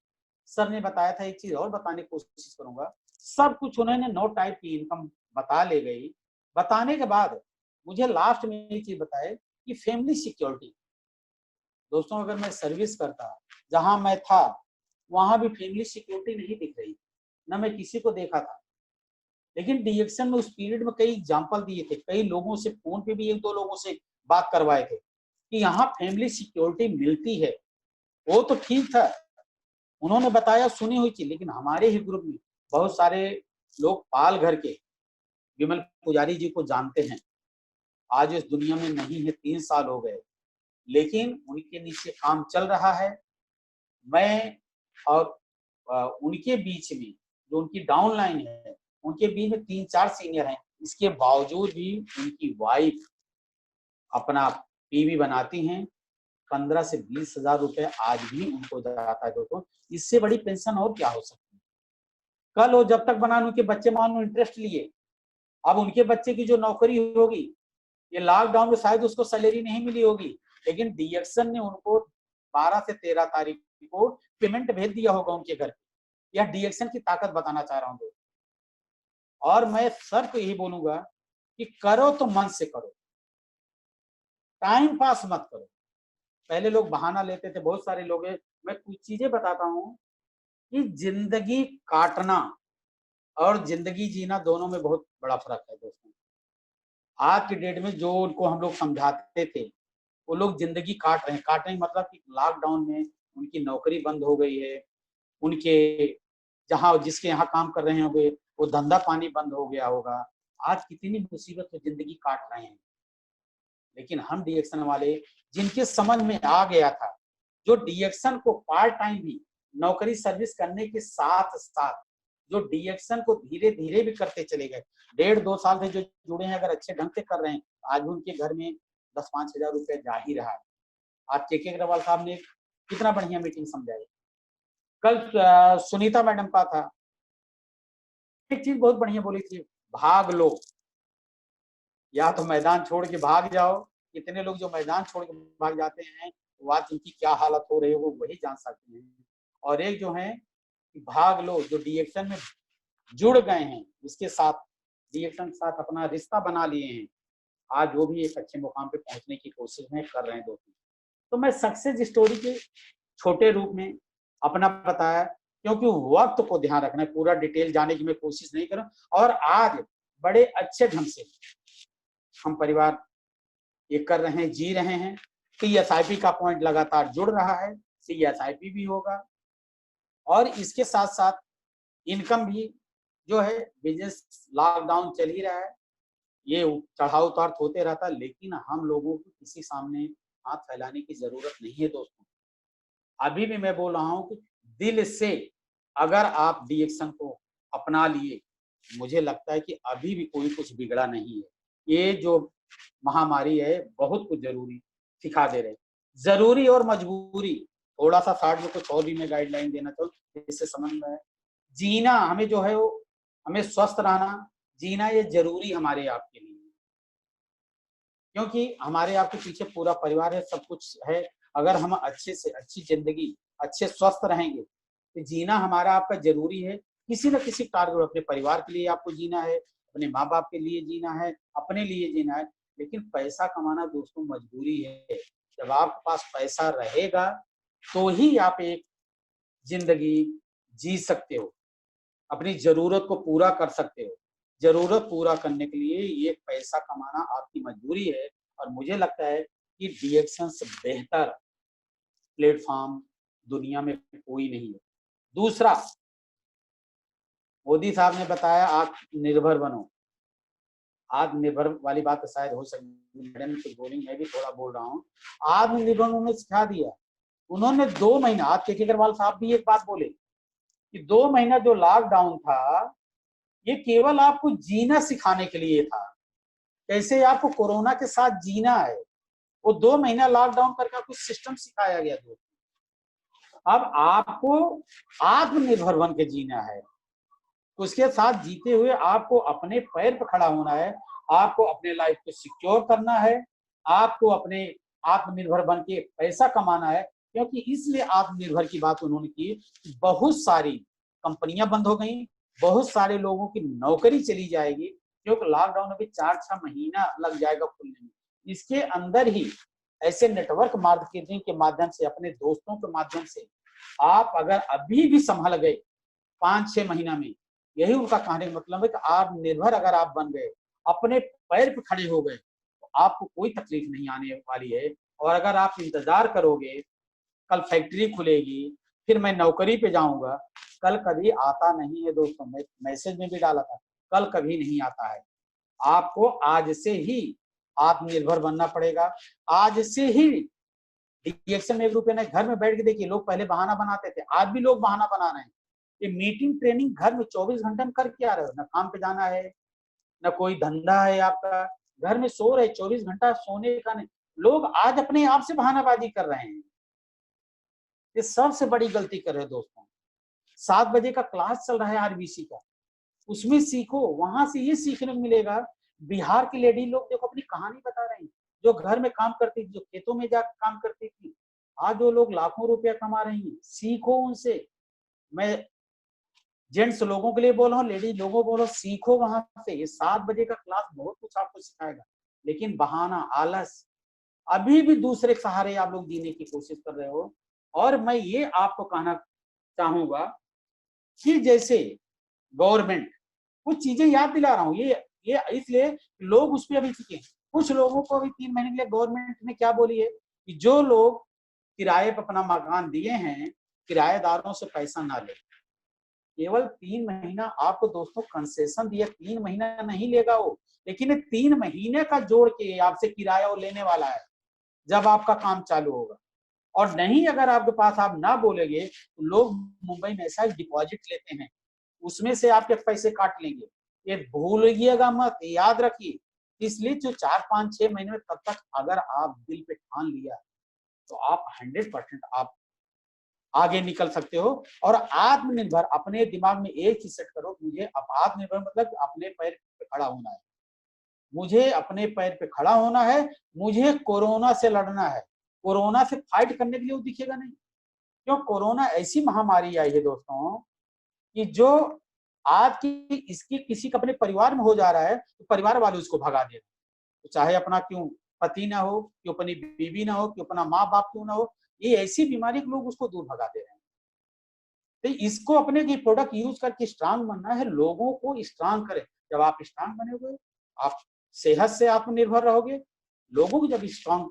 S2: सर ने बताया था, एक चीज और बताने की कोशिश करूंगा, सब कुछ उन्होंने 9 टाइप की इनकम बता ले गई। बताने के बाद मुझे लास्ट में ये चीज बताए कि फैमिली सिक्योरिटी। दोस्तों अगर मैं सर्विस करता, जहां मैं था वहां भी फैमिली सिक्योरिटी नहीं दिख रही, ना मैं किसी को देखा था। लेकिन डीएक्शन में उस पीरियड में कई एग्जाम्पल दिए थे, कई लोगों से फोन पे भी 1-2 लोगों से बात करवाए थे कि यहाँ फैमिली सिक्योरिटी मिलती है। वो तो ठीक था, उन्होंने बताया सुनी हुई चीज, लेकिन हमारे ही ग्रुप में बहुत सारे लोग पाल घर के विमल पुजारी जी को जानते हैं, आज इस दुनिया में नहीं है, 3 साल हो गए, लेकिन उनके नीचे काम चल रहा है। मैं और उनके बीच में जो उनकी डाउन लाइन है, उनके बीच में 3-4 सीनियर हैं, इसके बावजूद भी उनकी वाइफ अपना पीवी बनाती हैं। 15 से 20 हजार रुपए आज भी उनको जाता है। दोस्तों इससे बड़ी पेंशन और क्या हो सकती है। कल वो जब तक बना उनके बच्चे मान लो इंटरेस्ट लिए, अब उनके बच्चे की जो नौकरी होगी, ये लॉकडाउन में शायद उसको सैलरी नहीं मिली होगी, लेकिन डीएक्शन ने उनको 12 से 13 तारीख को पेमेंट भेज दिया होगा उनके घर पे। यह डीएक्शन की ताकत बताना चाह रहा हूँ दोस्तों। और मैं सर को यही बोलूंगा कि करो तो मन से करो, टाइम पास मत करो। पहले लोग बहाना लेते थे, बहुत सारे लोग हैं। मैं कुछ चीजें बताता हूँ कि जिंदगी काटना और जिंदगी जीना दोनों में बहुत बड़ा फर्क है दोस्तों। आज की डेट में जो उनको हम लोग समझाते थे, वो लोग जिंदगी काट रहे हैं। काटने मतलब कि लॉकडाउन में उनकी नौकरी बंद हो गई है, उनके जहाँ जिसके यहाँ काम कर रहे होंगे वो धंधा पानी बंद हो गया होगा। आज कितनी मुसीबत में जिंदगी काट रहे हैं, लेकिन हम डीएक्शन वाले जिनके समझ में आ गया था, जो डीएक्शन को पार्ट टाइम भी नौकरी सर्विस करने के साथ साथ जो डीएक्शन को धीरे धीरे भी करते चले गए, 1.5-2 साल से जो जुड़े हैं, अगर अच्छे ढंग से कर रहे हैं, आज भी उनके घर में 10-5 हजार रुपए जा ही रहा है। आज के अग्रवाल साहब ने कितना बढ़िया मीटिंग समझाई। कल सुनीता मैडम का था, एक चीज बहुत बढ़िया बोली थी, भाग लो, या तो मैदान छोड़ के भाग जाओ। कितने लोग जो मैदान छोड़ के भाग जाते हैं, वो आज उनकी क्या हालत हो रही है वो वही जान सकते हैं। और एक जो है भाग लो, जो डीएक्शन में जुड़ गए हैं, इसके साथ डीएक्शन के साथ अपना रिश्ता बना लिए हैं, आज वो भी एक अच्छे मुकाम पे पहुंचने की कोशिश में कर रहे हैं दोस्तों। तो मैं सक्सेस स्टोरी के छोटे रूप में अपना बताया, क्योंकि वक्त को ध्यान रखना है, पूरा डिटेल जाने की मैं कोशिश नहीं कर रहा। और आज बड़े अच्छे ढंग से हम परिवार ये कर रहे हैं, जी रहे हैं। सीएसआईपी का पॉइंट लगातार जुड़ रहा है, सीएसआईपी भी होगा, और इसके साथ साथ इनकम भी जो है, बिजनेस लॉकडाउन चल ही रहा है, ये चढ़ाव उतार होते रहता है, लेकिन हम लोगों को किसी सामने हाथ फैलाने की जरूरत नहीं है दोस्तों। अभी भी मैं बोल रहा हूँ कि दिल से अगर आप डीएक्शन को अपना लिए, मुझे लगता है कि अभी भी कोई कुछ बिगड़ा नहीं है। ये जो महामारी है बहुत कुछ जरूरी सिखा दे रहे, जरूरी और मजबूरी। थोड़ा सा साइड में कुछ और भी मैं गाइडलाइन देना चाहूँ, इससे समझ में है। जीना हमें जो है वो, हमें स्वस्थ रहना, जीना ये जरूरी हमारे आपके लिए, क्योंकि हमारे आपके पीछे पूरा परिवार है, सब कुछ है। अगर हम अच्छे से अच्छी जिंदगी, अच्छे स्वस्थ रहेंगे, तो जीना हमारा आपका जरूरी है। किसी न किसी कार्य, अपने परिवार के लिए आपको जीना है, अपने माँ बाप के लिए जीना है, अपने लिए जीना है। लेकिन पैसा कमाना दोस्तों मजबूरी है। जब आपके पास पैसा रहेगा तो ही आप एक जिंदगी जी सकते हो, अपनी जरूरत को पूरा कर सकते हो। जरूरत पूरा करने के लिए ये पैसा कमाना आपकी मजबूरी है। और मुझे लगता है कि डीएक्शन से बेहतर प्लेटफॉर्म दुनिया में कोई नहीं है। दूसरा, मोदी साहब ने बताया आत्मनिर्भर बनो। आत्मनिर्भर वाली बात तो शायद हो सकती, मैडम कुछ बोलेंगे, मैं भी थोड़ा बोल रहा हूँ। आत्मनिर्भर उन्होंने सिखा दिया। उन्होंने 2 महीना, आज के अग्रवाल साहब भी एक बात बोले कि 2 महीना जो लॉकडाउन था, ये केवल आपको जीना सिखाने के लिए था, कैसे आपको कोरोना के साथ जीना है। वो 2 महीना लॉकडाउन करके आपको सिस्टम सिखाया गया दोस्तों। अब आपको आत्मनिर्भर बन के जीना है, उसके साथ जीते हुए आपको अपने पैर पर खड़ा होना है, आपको अपने लाइफ को सिक्योर करना है, आपको अपने आत्मनिर्भर बन के पैसा कमाना है। क्योंकि इसलिए आत्मनिर्भर की बात उन्होंने की, बहुत सारी कंपनियां बंद हो गई, बहुत सारे लोगों की नौकरी चली जाएगी। क्योंकि लॉकडाउन अभी 4-6 महीना लग जाएगा खुलने में। इसके अंदर ही ऐसे नेटवर्क मार्केटिंग के माध्यम से, अपने दोस्तों के माध्यम से आप अगर अभी भी संभल गए 5-6 महीना में, यही उनका कहने का मतलब है कि आत्मनिर्भर अगर आप बन गए, अपने पैर पे खड़े हो गए, तो आपको कोई तकलीफ नहीं आने वाली है। और अगर आप इंतजार करोगे कल फैक्ट्री खुलेगी, फिर मैं नौकरी पे जाऊंगा, कल कभी आता नहीं है दोस्तों। मैं मैसेज में भी डाला था, कल कभी नहीं आता है। आपको आज से ही आत्मनिर्भर बनना पड़ेगा। आज से ही डीएक्शन में 1 रुपये नहीं। घर में बैठ के देखिए, लोग पहले बहाना बनाते थे, आज भी लोग बहाना बना रहे हैं। ये मीटिंग ट्रेनिंग घर में 24 घंटे में कर क्या रहे हो? ना काम पे जाना है, ना कोई धंधा है आपका, घर में सो रहे, 24 घंटा सोने का नहीं। लोग आज अपने आप से बहानाबाजी कर रहे हैं। ये सबसे बड़ी गलती कर रहे हैं दोस्तों। 7 बजे का क्लास चल रहा है आरबीसी का, उसमें सीखो, वहां से ये सीखने को मिलेगा। बिहार की लेडी लोग देखो अपनी कहानी बता रहे हैं, जो घर में काम करती थी, जो खेतों में जाकर काम करती थी, आज वो लोग लाखों रुपया कमा रही हैं। सीखो उनसे। मैं जेंट्स लोगों के लिए बोल रहा हूँ, लेडीज लोगों को बोलो, सीखो वहां से। ये 7 बजे का क्लास बहुत कुछ आपको सिखाएगा। लेकिन बहाना, आलस, अभी भी दूसरे सहारे आप लोग जीने की कोशिश कर रहे हो। और मैं ये आपको कहना चाहूंगा कि जैसे गवर्नमेंट कुछ चीजें याद दिला रहा हूँ, ये इसलिए लोग उस पर अभी टिके। कुछ लोगों को अभी 3 महीने के लिए गवर्नमेंट ने क्या बोली है कि जो लोग किराए पर अपना मकान दिए हैं, किराएदारों से पैसा ना ले। केवल 3 महीना आपको दोस्तों कंसेशन दिया, 3 महीना नहीं लेगा वो, लेकिन 3 महीने का जोड़ के आपसे किराया वो लेने वाला है जब आपका काम चालू होगा। और नहीं, अगर आपके पास आप ना बोलेंगे तो लोग मुंबई में ऐसा डिपॉजिट लेते हैं, उसमें से आपके पैसे काट लेंगे। ये भूलिएगा मत, याद रखिए। इसलिए जो 4-5-6 महीने में, तब तक अगर आप दिल पे ठान लिया तो आप 100% आप आगे निकल सकते हो। और आत्मनिर्भर, अपने दिमाग में एक चीज सेट करो, मुझे अब आत्मनिर्भर मतलब अपने पैर पे खड़ा होना है। मुझे अपने पैर पे खड़ा होना है, मुझे कोरोना से लड़ना है। कोरोना से फाइट करने के लिए वो दिखेगा नहीं, क्यों? कोरोना ऐसी महामारी आई है दोस्तों कि जो आज की इसकी किसी का अपने परिवार में हो जा रहा है तो परिवार वाले उसको भगा दे रहे हैं। तो चाहे अपना क्यों पति ना हो, क्यों अपनी बीवी ना हो, क्यों अपना माँ बाप क्यों ना हो, ये ऐसी बीमारी के लोग उसको दूर भगा दे रहे हैं। तो इसको अपने की प्रोडक्ट यूज करके स्ट्रांग बनना है, लोगों को स्ट्रांग करें। जब आप स्ट्रांग बनेगे, आप सेहत से आत्मनिर्भर रहोगे। लोगों को जब स्ट्रांग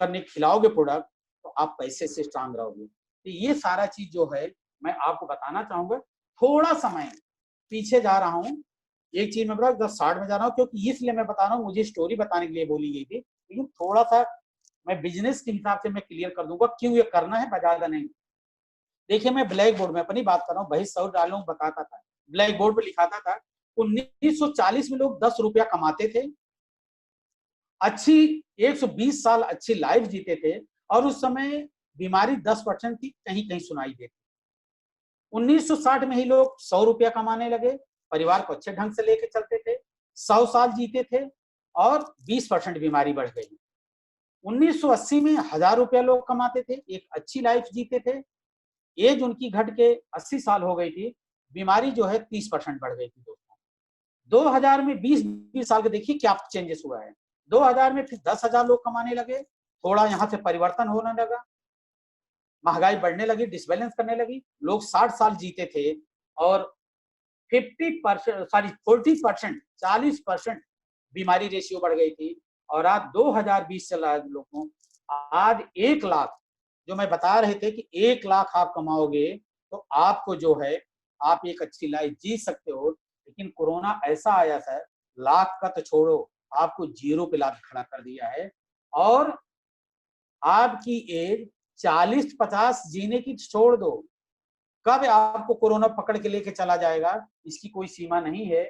S2: करने खिलाओगे प्रोडक्ट, तो आप पैसे से स्ट्रांग रहोगे। तो ये सारा चीज जो है मैं आपको बताना चाहूंगा। थोड़ा समय पीछे जा रहा हूँ, एक चीज मैं बता 10-60 में जा रहा हूँ, क्योंकि इसलिए मैं बता रहा हूँ, मुझे स्टोरी बताने के लिए बोली गई थी, लेकिन थोड़ा सा मैं बिजनेस के हिसाब से मैं क्लियर कर दूंगा क्यों ये करना है, ज्यादा नहीं। देखिए, मैं ब्लैक बोर्ड में अपनी बात कर रहा हूँ, भाई 100 डालों बताता था, ब्लैक बोर्ड पे लिखाता था। 1940 में लोग 10 रुपया कमाते थे, अच्छी 120 साल अच्छी लाइफ जीते थे, और उस समय बीमारी 10% की कहीं कहीं सुनाई देती। 1960 में ही लोग 100 रुपया कमाने लगे, परिवार को अच्छे ढंग से लेके चलते थे, 100 साल जीते थे, और 20% बीमारी बढ़ गई। 1980 में 1000 रुपया लोग कमाते थे, एक अच्छी लाइफ जीते थे, एज उनकी घट के 80 साल हो गई थी, बीमारी जो है 30% बढ़ गई थी दोस्तों। 2000 में 20 साल के देखिए क्या चेंजेस हुआ है। 2000 में फिर 10,000 लोग कमाने लगे, थोड़ा यहाँ से परिवर्तन होने लगा, महंगाई बढ़ने लगी, डिसबैलेंस करने लगी, लोग 60 साल जीते थे, और 40% 40% बीमारी रेशियो बढ़ गई थी। और आज 2020 चल रहा है लोगों, आज 1 लाख, जो मैं बता रहे थे कि 1 लाख आप कमाओगे तो आपको जो है आप एक अच्छी लाइफ जी सकते हो। लेकिन कोरोना ऐसा आया सर, लाख का तो छोड़ो, आपको जीरो पे ला खड़ा कर दिया है। और आपकी एज 40-50 जीने की छोड़ दो, कब आपको कोरोना पकड़ के लेके चला जाएगा इसकी कोई सीमा नहीं है।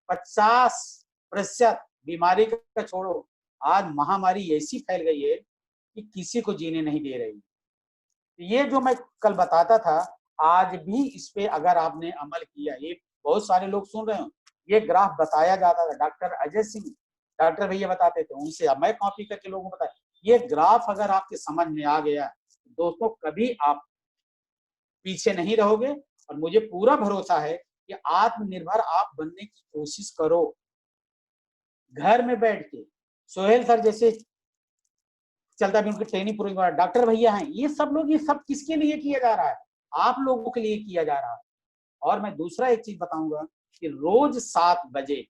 S2: 50% बीमारी का छोड़ो, आज महामारी ऐसी फैल गई है कि किसी को जीने नहीं दे रही। ये जो मैं कल बताता था, आज भी इस पे अगर आपने अमल किया, ये बहुत सारे लोग सुन रहे हो, ये ग्राफ बताया जाता था, डॉक्टर अजय सिंह डॉक्टर भैया बताते थे, उनसे अब मैं कॉपी करके लोगों को बताया। ये ग्राफ अगर आपके समझ में आ गया दोस्तों, कभी आप पीछे नहीं रहोगे। और मुझे पूरा भरोसा है कि आत्मनिर्भर आप बनने की कोशिश करो। घर में बैठ के सोहेल सर जैसे चलता भी उनकी ट्रेनिंग पूरी, डॉक्टर भैया हैं, ये सब लोग, ये सब किसके लिए किया जा रहा है? आप लोगों के लिए किया जा रहा है। और मैं दूसरा एक चीज बताऊंगा कि रोज 7 बजे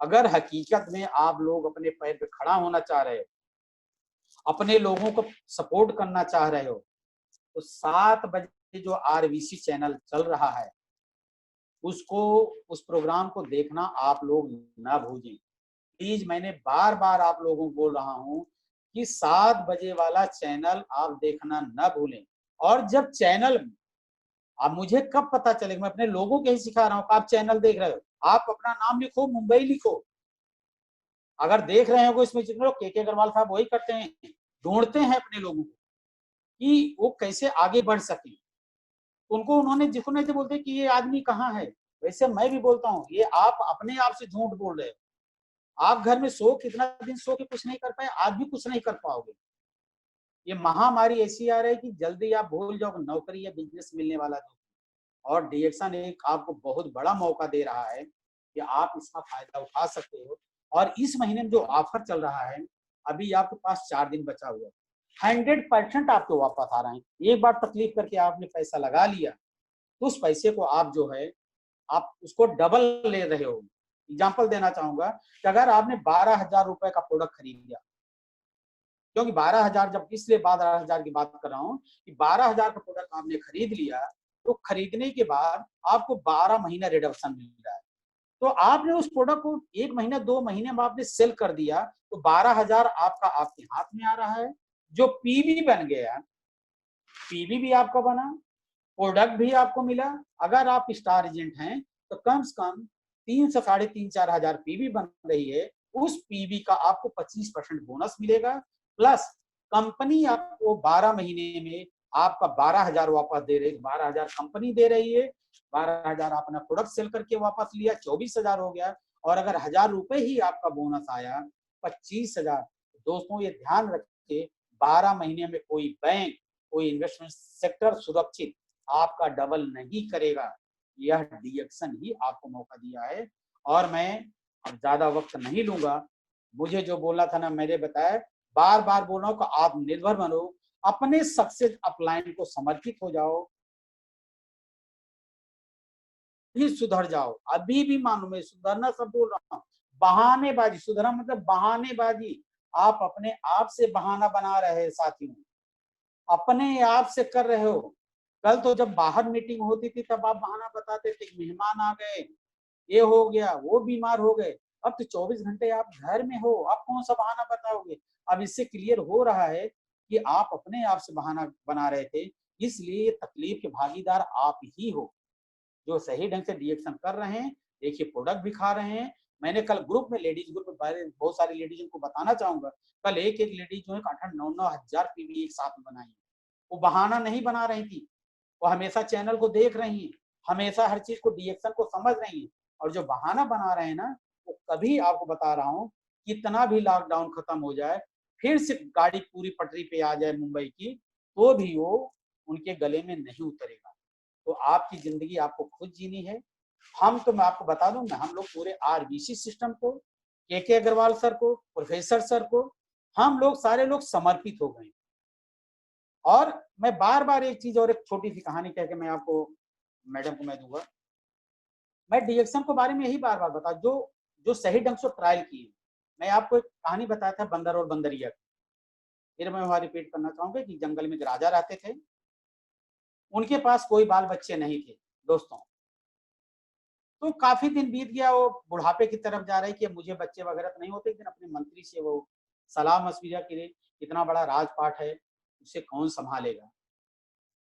S2: अगर हकीकत में आप लोग अपने पैर पे खड़ा होना चाह रहे हो, अपने लोगों को सपोर्ट करना चाह रहे हो, तो 7 बजे जो आरबीसी चैनल चल रहा है उसको, उस प्रोग्राम को देखना आप लोग ना भूलें प्लीज। मैंने बार बार आप लोगों को बोल रहा हूं कि 7 बजे वाला चैनल आप देखना ना भूलें। और जब चैनल, अब मुझे कब पता चलेगा, मैं अपने लोगों के ही सिखा रहा हूँ, आप चैनल देख रहे हो, आप अपना नाम लिखो, मुंबई लिखो। अगर देख रहे हो इसमें जितने लोग के अग्रवाल साहब वही करते हैं, ढूंढते हैं अपने लोगों को कि वो कैसे आगे बढ़ सके। उनको उन्होंने जिन्होंने जो बोलते कि ये आदमी कहाँ है, वैसे मैं भी बोलता हूँ ये आप अपने आप से झूठ बोल रहे हो। आप घर में कितना दिन सो के कुछ नहीं कर पाए, आज भी कुछ नहीं कर पाओगे। ये महामारी ऐसी आ रही है कि जल्दी आप भूल जाओ नौकरी या बिजनेस मिलने वाला तो। और डीएक्शन एक आपको बहुत बड़ा मौका दे रहा है कि आप इसका फायदा उठा सकते हो। और इस महीने में जो ऑफर चल रहा है, अभी आपके पास 4 दिन बचा हुआ है, 100% आपको वापस आ रहे हैं। एक बार तकलीफ करके आपने पैसा लगा लिया तो उस पैसे को आप जो है आप उसको डबल ले रहे हो। एग्जाम्पल देना चाहूंगा कि अगर आपने 12,000 रुपए का प्रोडक्ट खरीद लिया, क्योंकि 12,000, जब इसलिए 12,000 की बात कर रहा हूँ कि 12,000 का प्रोडक्ट आपने खरीद लिया, तो खरीदने के बाद आपको 12 महीना रिडक्शन मिल रहा है। तो आपने उस प्रोडक्ट को 1 महीना 2 महीने में आपने सेल कर दिया, तो 12,000 आपका आपके हाथ में आ रहा है। जो पीवी बन गया, पीवी भी आपका बना, प्रोडक्ट भी आपको मिला। अगर आप स्टार एजेंट हैं तो कम से कम 3 से 3,500-4,000 पीवी बन रही है। उस पीवी का आपको 25% बोनस मिलेगा, प्लस कंपनी आपको 12 महीने में आपका 12,000 वापस दे रही है। 12,000 कंपनी दे रही है, 12,000 आप अपना प्रोडक्ट सेल करके वापस लिया, 24,000 हो गया। और अगर 1,000 रुपए ही आपका बोनस आया, 25,000। दोस्तों ये ध्यान रखिए, 12 महीने में कोई बैंक, कोई इन्वेस्टमेंट सेक्टर सुरक्षित आपका डबल नहीं करेगा। यह डीएक्शन ही आपको मौका दिया है। और मैं अब ज्यादा वक्त नहीं लूंगा, मुझे जो बोलना था ना मैंने बताया, बार बार बोल रहा हूं कि आप निर्भर बनो, अपने सक्सेस अपलाइन को समर्पित हो जाओ, भी सुधर जाओ। अभी भी मानो मैं सुधरना सब बोल रहा हूँ, बहानेबाजी, सुधरना मतलब बहानेबाजी। आप अपने आप से बहाना बना रहे हैं साथियों, अपने आप से कर रहे हो। कल तो जब बाहर मीटिंग होती थी तब आप बहाना बताते थे, मेहमान आ गए, ये हो गया, वो बीमार हो गए। अब तो 24 घंटे आप घर में हो, आप कौन सा बहाना बताओगे? अब इससे क्लियर हो रहा है कि आप अपने आप से बहाना बना रहे थे। इसलिए तकलीफ के भागीदार आप ही हो, जो सही ढंग से रिएक्शन कर रहे हैं। देखिए प्रोडक्ट भी खा रहे हैं। मैंने कल ग्रुप में, लेडीज ग्रुप में बहुत सारी लेडीज को बताना चाहूंगा, कल एक एक लेडीज जो है 8-9 हजार पीवी एक साथ में बनाई। वो बहाना नहीं बना रही थी, वो हमेशा चैनल को देख रही हैं, हमेशा हर चीज को डीएक्शन को समझ रही हैं। और जो बहाना बना रहे हैं ना, वो कभी आपको बता रहा हूँ, कितना भी लॉकडाउन खत्म हो जाए, फिर से गाड़ी पूरी पटरी पे आ जाए मुंबई की, तो भी वो उनके गले में नहीं उतरेगा। तो आपकी जिंदगी आपको खुद जीनी है। हम तो, मैं आपको बता दूं ना, हम लोग पूरे आरबीसी सिस्टम को, के अग्रवाल सर को, प्रोफेसर सर को, हम लोग सारे लोग समर्पित हो गए। और मैं बार बार एक चीज और एक छोटी सी कहानी कह के मैं आपको, मैडम को मैं दूंगा। मैं डीएक्शन के बारे में यही बार बार बता, जो जो सही ढंग से ट्रायल किए। मैं आपको एक कहानी बताया था बंदर और बंदरिया की, फिर मैं वहां रिपीट करना चाहूंगा कि जंगल में एक राजा रहते थे, उनके पास कोई बाल बच्चे नहीं थे दोस्तों। तो काफी दिन बीत गया, वो बुढ़ापे की तरफ जा रहे कि मुझे बच्चे वगैरह तो नहीं होते। एक दिन अपने मंत्री से वो सलाह मशविरा किए, इतना बड़ा राजपाट है, उसे कौन संभालेगा,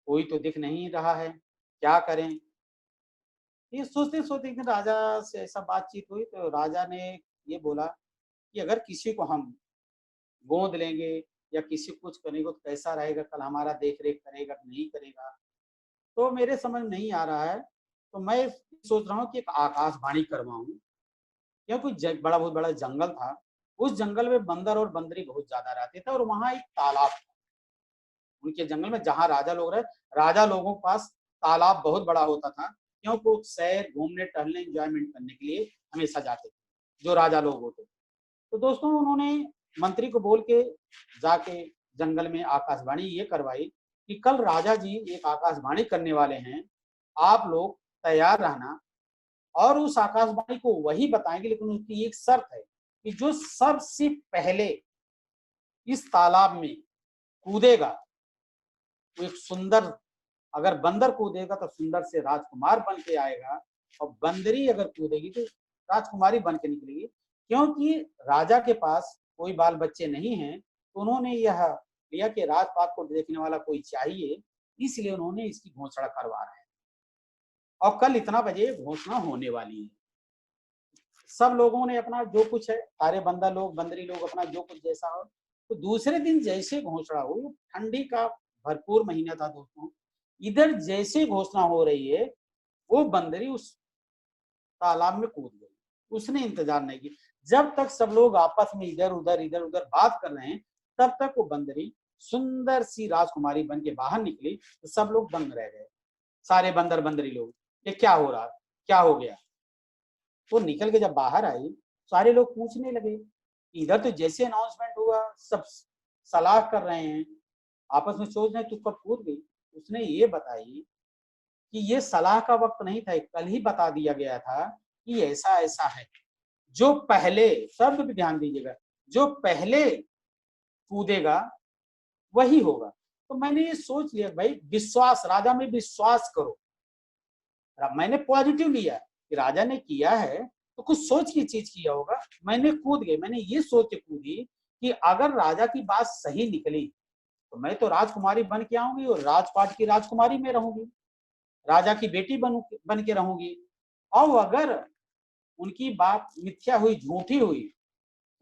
S2: कोई तो दिख नहीं रहा है, क्या करें। ये सोचते सोचते एक दिन राजा से ऐसा बातचीत हुई, तो राजा ने ये बोला कि अगर किसी को हम गोद लेंगे या किसी कुछ करेंगे तो कैसा रहेगा, कल हमारा देख रेख करेगा कि नहीं करेगा। तो मेरे समझ नहीं आ रहा है, तो मैं सोच रहा हूँ कि एक आकाशवाणी करवाऊं, क्योंकि बड़ा बहुत बड़ा जंगल था। उस जंगल में बंदर और बंदरी बहुत ज्यादा रहते थे, और वहां एक तालाब था उनके जंगल में, जहां राजा लोग रहे। राजा लोगों के पास तालाब बहुत बड़ा होता था, क्योंकि वो सैर, घूमने टहलने, एंजॉयमेंट करने के लिए हमेशा जाते थे, जो राजा लोग होते थे। तो दोस्तों उन्होंने मंत्री को बोल के जाके जंगल में आकाशवाणी ये करवाई कि कल राजा जी एक आकाशवाणी करने वाले हैं, आप लोग तैयार रहना, और उस आकाशवाणी को वही बताएंगे, लेकिन उनकी एक शर्त है कि जो सबसे पहले इस तालाब में कूदेगा वो एक सुंदर, अगर बंदर कूदेगा तो सुंदर से राजकुमार बन के आएगा, और बंदरी अगर कूदेगी तो राजकुमारी बन के निकलेगी। क्योंकि राजा के पास कोई बाल बच्चे नहीं हैं, तो उन्होंने यह लिया कि राजपाट को देखने वाला कोई चाहिए, इसलिए उन्होंने इसकी घोषणा करवा रहे हैं। और कल इतना बजे घोषणा होने वाली है। सब लोगों ने अपना जो कुछ है, सारे बंदा लोग बंदरी लोग अपना जो कुछ जैसा हो, तो दूसरे दिन जैसे घोषणा हुई, ठंडी का भरपूर महीना था दोस्तों, इधर जैसे घोषणा हो रही है वो बंदरी उस तालाब में कूद गई। उसने इंतजार नहीं किया, जब तक सब लोग आपस में इधर उधर बात कर रहे हैं, तब तक वो बंदरी सुंदर सी राजकुमारी बन के बाहर निकली। तो सब लोग दंग रह गए, सारे बंदर बंदरी लोग, ये क्या हो रहा, क्या हो गया। वो निकल के जब बाहर आई, सारे लोग पूछने लगे, इधर तो जैसे अनाउंसमेंट हुआ सब सलाह कर रहे हैं, आपस में सोच रहे, तू कब कूद गई। उसने ये बताई कि ये सलाह का वक्त नहीं था, कल ही बता दिया गया था कि ऐसा ऐसा है, जो पहले, शब्द पे ध्यान दीजिएगा, जो पहले कूदेगा वही होगा। तो मैंने ये सोच लिया भाई, विश्वास, राजा में विश्वास करो। मैंने पॉजिटिव लिया कि राजा ने किया है तो कुछ सोच की चीज किया होगा। मैंने कूद गई, मैंने ये सोच के कूदी कि अगर राजा की बात सही निकली तो मैं तो राजकुमारी बन के आऊंगी और राजपाट की राजकुमारी में रहूंगी, राजा की बेटी बन के रहूंगी। और अगर उनकी बात मिथ्या हुई, झूठी हुई,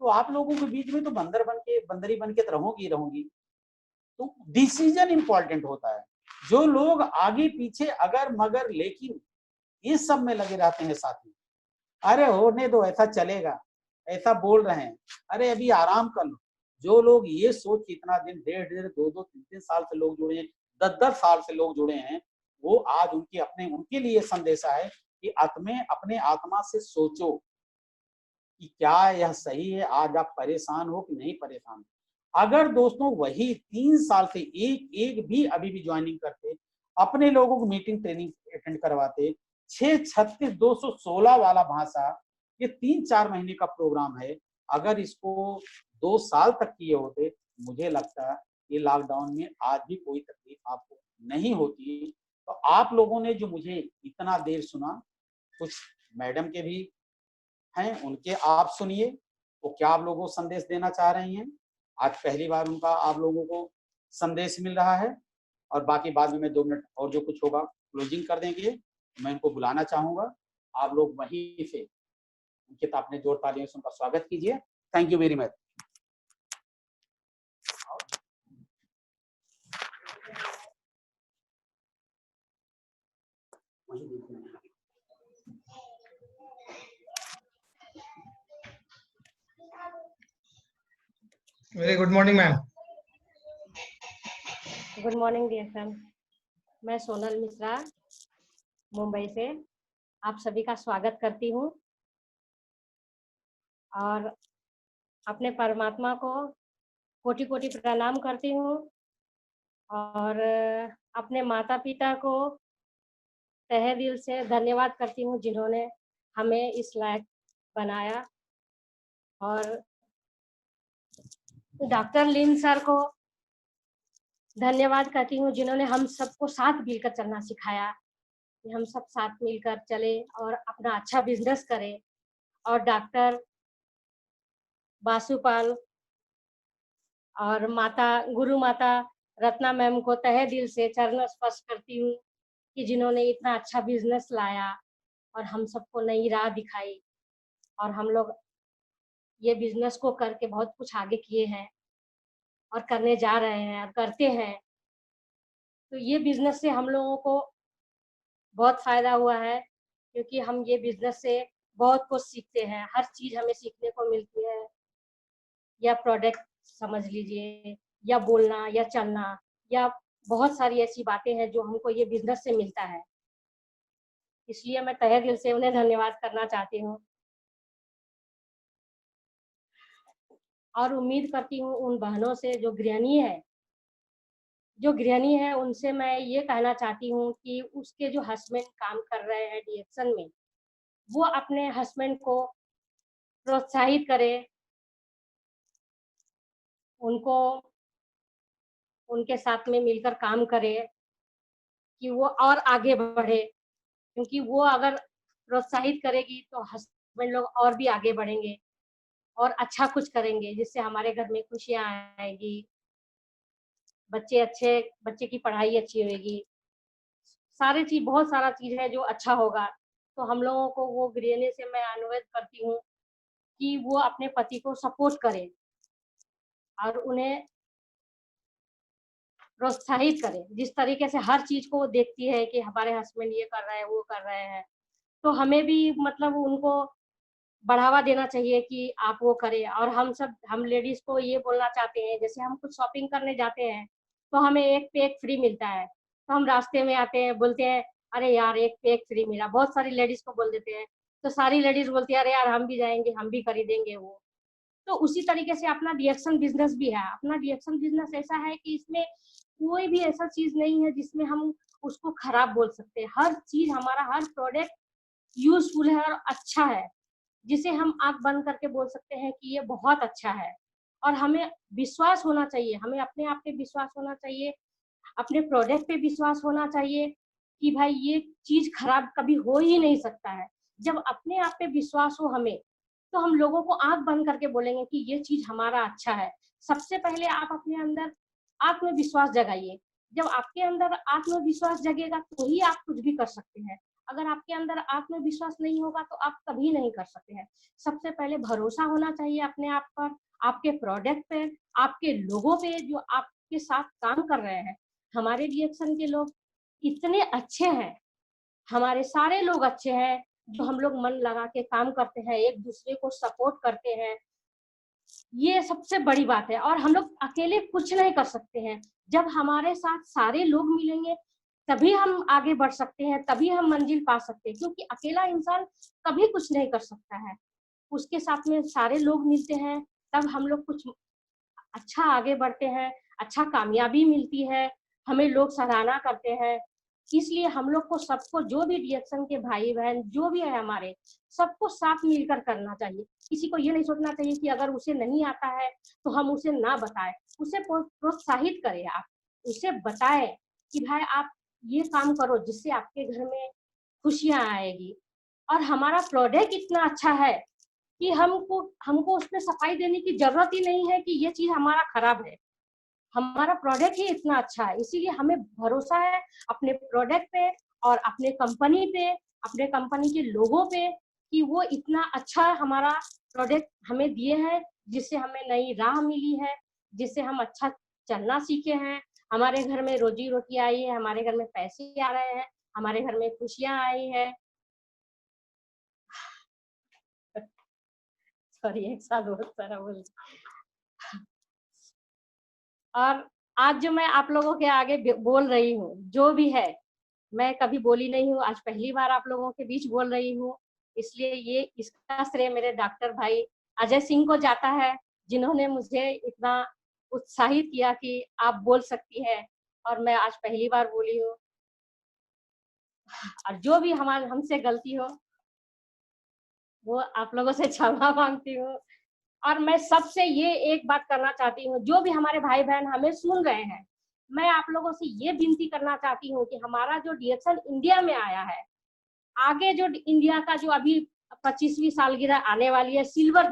S2: तो आप लोगों के बीच में तो बंदरी बन के तो रहूंगी। तो डिसीजन इंपॉर्टेंट होता है। जो लोग आगे पीछे अगर मगर लेकिन ये सब में लगे रहते हैं साथी, अरे होने दो, ऐसा चलेगा, ऐसा बोल रहे हैं, अरे अभी आराम कर लो। जो लोग ये सोच के इतना दिन, डेढ़ दो दो तीन तीन साल से लोग जुड़े हैं, 10 साल से लोग जुड़े हैं, वो आज उनके लिए संदेशा है कि अपने आत्मा से सोचो कि क्या यह सही है, आज आप परेशान हो कि नहीं परेशान। अगर दोस्तों वही 3 साल से एक एक भी अभी भी ज्वाइनिंग करते, अपने लोगों को मीटिंग ट्रेनिंग अटेंड करवाते, 636-216 वाला भाषा, ये 3-4 महीने का प्रोग्राम है, अगर इसको 2 साल तक किए होते, मुझे लगता है ये लॉकडाउन में आज भी कोई तकलीफ आपको नहीं होती। तो आप लोगों ने जो मुझे इतना देर सुना, कुछ मैडम के भी हैं, उनके आप सुनिए वो क्या आप लोगों को संदेश देना चाह रही हैं। आज पहली बार उनका आप लोगों को संदेश मिल रहा है, और बाकी बाद में मैं 2 मिनट और जो कुछ होगा क्लोजिंग कर देंगे। मैं इनको बुलाना चाहूंगा, आप लोग वहीं से उनके अपने जोर तालियों से उनका स्वागत कीजिए। Thank you very much.
S1: Very good morning ma'am.
S3: Good morning dear friend, मैं सोनल मिश्रा मुंबई से आप सभी का स्वागत करती हूँ और अपने परमात्मा को कोटि कोटि प्रणाम करती हूँ और अपने माता पिता को तहे दिल से धन्यवाद करती हूँ जिन्होंने हमें इस लायक बनाया, और डॉक्टर लिन सर को धन्यवाद करती हूँ जिन्होंने हम सबको साथ मिलकर चलना सिखाया, कि हम सब साथ मिलकर चले और अपना अच्छा बिजनेस करें। और डॉक्टर बासुपाल और गुरु माता रत्ना मैम को तहे दिल से चरण स्पर्श करती हूँ कि जिन्होंने इतना अच्छा बिजनेस लाया और हम सबको नई राह दिखाई, और हम लोग ये बिजनेस को करके बहुत कुछ आगे किए हैं और करने जा रहे हैं और करते हैं। तो ये बिजनेस से हम लोगों को बहुत फायदा हुआ है, क्योंकि हम ये बिजनेस से बहुत कुछ सीखते हैं, हर चीज हमें सीखने को मिलती है, या प्रोडक्ट समझ लीजिए, या बोलना या चलना, या बहुत सारी ऐसी बातें हैं जो हमको ये बिजनेस से मिलता है। इसलिए मैं तहे दिल से उन्हें धन्यवाद करना चाहती हूँ। और उम्मीद करती हूँ उन बहनों से जो गृहिणी है उनसे मैं ये कहना चाहती हूँ कि उसके जो हस्बैंड काम कर रहे हैं डीएक्शन में, वो अपने हस्बैंड को प्रोत्साहित करे, उनको उनके साथ में मिलकर काम करे कि वो और आगे बढ़े, क्योंकि वो अगर प्रोत्साहित करेगी तो हस्बैंड लोग और भी आगे बढ़ेंगे और अच्छा कुछ करेंगे, जिससे हमारे घर में खुशियाँ आएगी, बच्चे की पढ़ाई अच्छी होगी, बहुत सारा चीज है जो अच्छा होगा। तो हम लोगों को वो गृहिणी से मैं अनुरोध करती हूँ कि वो अपने पति को सपोर्ट करें और उन्हें प्रोत्साहित करें। जिस तरीके से हर चीज को वो देखती है कि हमारे हस्बैंड ये कर रहे हैं, वो कर रहे हैं, तो हमें भी मतलब उनको बढ़ावा देना चाहिए कि आप वो करें। और हम लेडीज को ये बोलना चाहते हैं, जैसे हम कुछ शॉपिंग करने जाते हैं तो हमें एक पे एक फ्री मिलता है, तो हम रास्ते में आते हैं, बोलते हैं अरे यार एक पे एक फ्री मिला, बहुत सारी लेडीज को बोल देते हैं, तो सारी लेडीज बोलती है अरे यार हम भी जाएंगे, हम भी खरीदेंगे वो। तो उसी तरीके से अपना डीएक्शन बिजनेस भी है। अपना डीएक्शन बिजनेस ऐसा है कि इसमें कोई भी ऐसा चीज नहीं है जिसमें हम उसको खराब बोल सकते हैं। हर चीज हमारा, हर प्रोडक्ट यूजफुल है और अच्छा है, जिसे हम आंख बंद करके बोल सकते हैं कि ये बहुत अच्छा है। और हमें विश्वास होना चाहिए, हमें अपने आप पे विश्वास होना चाहिए, अपने प्रोडक्ट पे विश्वास होना चाहिए कि भाई ये चीज खराब कभी हो ही नहीं सकता है। जब अपने आप पे विश्वास हो हमें, तो हम लोगों को आंख बंद करके बोलेंगे कि ये चीज हमारा अच्छा है। सबसे पहले आप अपने अंदर आत्मविश्वास जगाइए। जब आपके अंदर आत्मविश्वास जगेगा तो ही आप कुछ भी कर सकते हैं। अगर आपके अंदर आत्मविश्वास नहीं होगा तो आप कभी नहीं कर सकते हैं। सबसे पहले भरोसा होना चाहिए अपने आप पर, आपके प्रोडक्ट पे, आपके लोगों पे जो आपके साथ काम कर रहे हैं। हमारे डीएक्शन के लोग इतने अच्छे हैं, हमारे सारे लोग अच्छे हैं, जो हम लोग मन लगा के काम करते हैं, एक दूसरे को सपोर्ट करते हैं। ये सबसे बड़ी बात है। और हम लोग अकेले कुछ नहीं कर सकते हैं, जब हमारे साथ सारे लोग मिलेंगे तभी हम आगे बढ़ सकते हैं, तभी हम मंजिल पा सकते हैं, क्योंकि अकेला इंसान कभी कुछ नहीं कर सकता है। उसके साथ में सारे लोग मिलते हैं, तब हम लोग कुछ अच्छा आगे बढ़ते हैं, अच्छा कामयाबी मिलती है, हमें लोग सराहना करते हैं। इसलिए हम लोग को सबको, जो भी डीएक्शन के भाई बहन जो भी है हमारे, सबको साथ मिलकर करना चाहिए। किसी को ये नहीं सोचना चाहिए कि अगर उसे नहीं आता है तो हम उसे ना बताएं, उसे प्रोत्साहित करें, आप उसे बताएं कि भाई आप ये काम करो जिससे आपके घर में खुशियां आएगी। और हमारा प्रोडक्ट इतना अच्छा है कि हमको हमको उसमें सफाई देने की जरूरत ही नहीं है कि ये चीज हमारा खराब है। हमारा प्रोडक्ट ही इतना अच्छा है, इसीलिए हमें भरोसा है अपने प्रोडक्ट पे और अपने कंपनी पे, अपने कंपनी के लोगों पे, कि वो इतना अच्छा हमारा प्रोडक्ट हमें दिए हैं, जिससे हमें नई राह मिली है, जिससे हम अच्छा चलना सीखे हैं। हमारे घर में रोजी रोटी आई है, हमारे घर में पैसे आ रहे हैं, हमारे घर में खुशियां आई है। सॉरी, एक साथ बहुत सारा बोल। और आज जो मैं आप लोगों के आगे बोल रही हूँ, जो भी है, मैं कभी बोली नहीं हूँ, आज पहली बार आप लोगों के बीच बोल रही हूँ। इसलिए ये इसका श्रेय मेरे डॉक्टर भाई अजय सिंह को जाता है, जिन्होंने मुझे इतना उत्साहित किया कि आप बोल सकती है, और मैं आज पहली बार बोली हूँ। और जो भी हमारे हमसे गलती हो वो आप लोगों से क्षमा मांगती हूँ। और मैं सबसे ये एक बात करना चाहती हूँ, जो भी हमारे भाई बहन हमें सुन रहे हैं, मैं आप लोगों से ये विनती करना चाहती हूँ कि हमारा जो डीएक्शन इंडिया में आया है, आगे जो इंडिया का जो अभी 25वीं सालगिरह आने वाली है, सिल्वर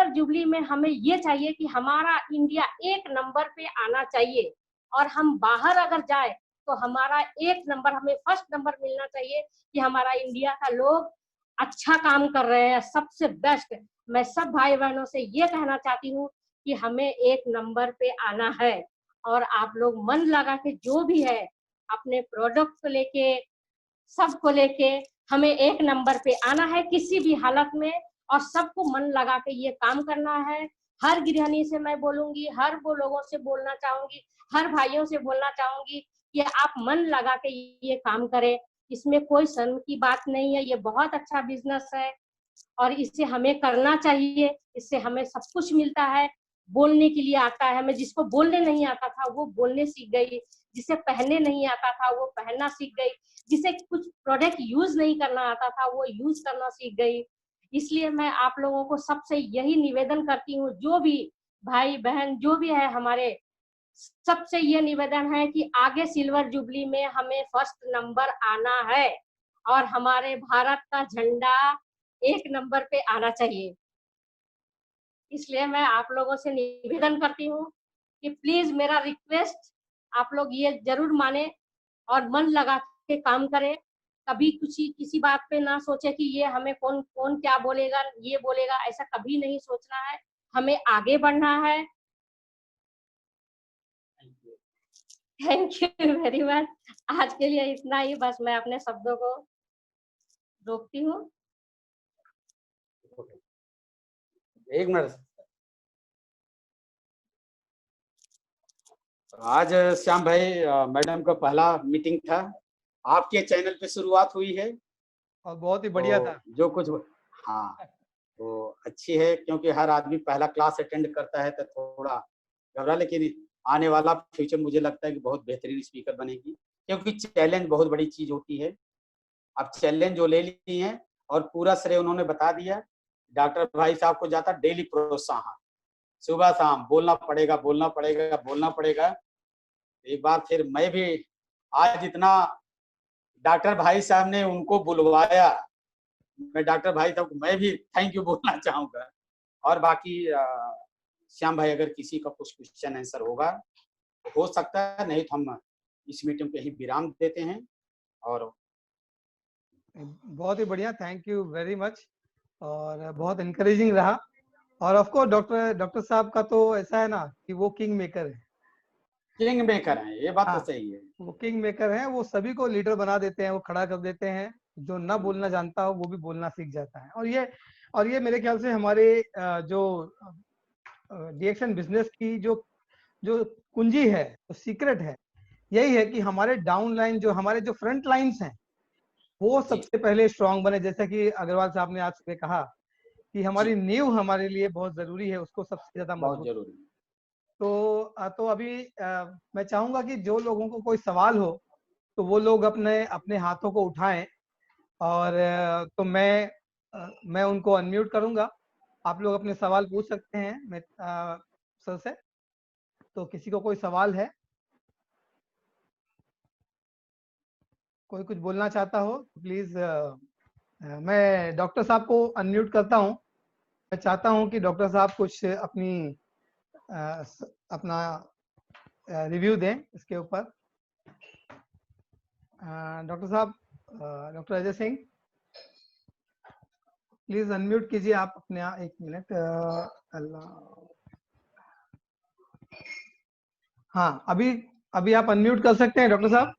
S3: जुबली में हमें ये चाहिए कि हमारा इंडिया एक नंबर पे आना चाहिए। और हम बाहर अगर जाए तो हमारा एक नंबर, हमें फर्स्ट नंबर मिलना चाहिए कि हमारा इंडिया का लोग अच्छा काम कर रहे हैं, सबसे बेस्ट। मैं सब भाई बहनों से ये कहना चाहती हूँ कि हमें एक नंबर पे आना है। और आप लोग मन लगा के जो भी है अपने प्रोडक्ट को लेके, सबको लेके हमें एक नंबर पे आना है किसी भी हालत में। और सबको मन लगा के ये काम करना है। हर गृहिणी से मैं बोलूंगी, हर वो लोगों से बोलना चाहूंगी, हर भाइयों से बोलना चाहूंगी कि आप मन लगा के ये काम करें। इसमें कोई शर्म की बात नहीं है, ये बहुत अच्छा बिजनेस है। और इसे हमें करना चाहिए, इससे हमें सब कुछ मिलता है। बोलने के लिए आता है, मैं जिसको बोलने नहीं आता था वो बोलने सीख गई, जिसे पहनने नहीं आता था वो पहनना सीख गई, जिसे कुछ प्रोडक्ट यूज नहीं करना आता था वो यूज करना सीख गई। इसलिए मैं आप लोगों को सबसे यही निवेदन करती हूँ, जो भी भाई बहन जो भी है हमारे, सबसे ये निवेदन है कि आगे सिल्वर जुबली में हमें फर्स्ट नंबर आना है और हमारे भारत का झंडा 1 नंबर पे आना चाहिए। इसलिए मैं आप लोगों से निवेदन करती हूँ कि प्लीज मेरा रिक्वेस्ट आप लोग ये जरूर माने और मन लगा के काम करें। कभी किसी बात पे ना सोचे कि ये हमें कौन कौन क्या बोलेगा, ये बोलेगा, ऐसा कभी नहीं सोचना है। हमें आगे बढ़ना है। Thank you very much. आज के लिए इतना ही, बस मैं अपने शब्दों को रोकती हूँ।
S2: एक मिनट। आज श्याम भाई मैडम का पहला मीटिंग था, आपके चैनल पे शुरुआत हुई है
S1: और बहुत ही बढ़िया
S2: तो
S1: था।
S2: जो कुछ, हाँ तो अच्छी है, क्योंकि हर आदमी पहला क्लास अटेंड करता है तो थोड़ा घबरा, लेकिन आने वाला फ्यूचर मुझे लगता है कि बहुत बेहतरीन स्पीकर बनेगी, क्योंकि चैलेंज बहुत बड़ी चीज होती है। अब चैलेंज जो ले ली है और पूरा श्रेय उन्होंने बता दिया, डॉक्टर भाई साहब को जाता डेली प्रोत्साहन, सुबह शाम बोलना पड़ेगा बोलना पड़ेगा बोलना पड़ेगा। एक बार फिर मैं भी आज इतना डॉक्टर भाई साहब ने उनको बुलवाया, मैं डॉक्टर भाई साहब को मैं भी थैंक यू बोलना चाहूंगा। और बाकी श्याम भाई अगर किसी का कुछ क्वेश्चन आंसर होगा तो हो सकता है, नहीं तो हम इस मीटिंग पे ही विराम देते हैं। और
S1: बहुत ही बढ़िया, थैंक यू वेरी मच, और बहुत इनकरेजिंग रहा। और ऑफ कोर्स डॉक्टर साहब का तो ऐसा है ना कि वो किंग मेकर है।
S2: किंग मेकर हैं, ये बात
S1: हाँ,
S2: तो सही है।
S1: वो किंग मेकर है, वो सभी को लीडर बना देते हैं, वो खड़ा कर देते हैं। जो ना बोलना जानता हो वो भी बोलना सीख जाता है। और ये मेरे ख्याल से हमारे जो डीएक्शन बिजनेस की जो जो कुंजी है, जो सीक्रेट है, यही है कि हमारे डाउन लाइन, जो हमारे जो फ्रंट लाइंस हैं, वो
S2: जी
S1: सबसे पहले स्ट्रांग बने। जैसा कि अग्रवाल साहब ने आज सुबह कहा कि हमारी
S2: जी,
S1: नींव हमारे लिए बहुत जरूरी है, उसको सबसे ज्यादा
S2: बहुत
S1: मजबूत।
S2: जरूरी है।
S1: तो अभी मैं चाहूंगा कि जो लोगों को कोई सवाल हो तो वो लोग अपने अपने हाथों को उठाएं, और तो मैं उनको अनम्यूट करूंगा। आप लोग अपने सवाल पूछ सकते हैं मैं सर से। तो किसी को कोई सवाल है, कोई कुछ बोलना चाहता हो तो प्लीज। मैं डॉक्टर साहब को अनम्यूट करता हूं। मैं चाहता हूं कि डॉक्टर साहब कुछ अपना रिव्यू दें इसके ऊपर। डॉक्टर साहब, doctor Ajay Singh, please unmute कीजिए आप अपने। एक मिनट। अल्लाह, हाँ, अभी अभी आप अनम्यूट कर सकते हैं डॉक्टर साहब।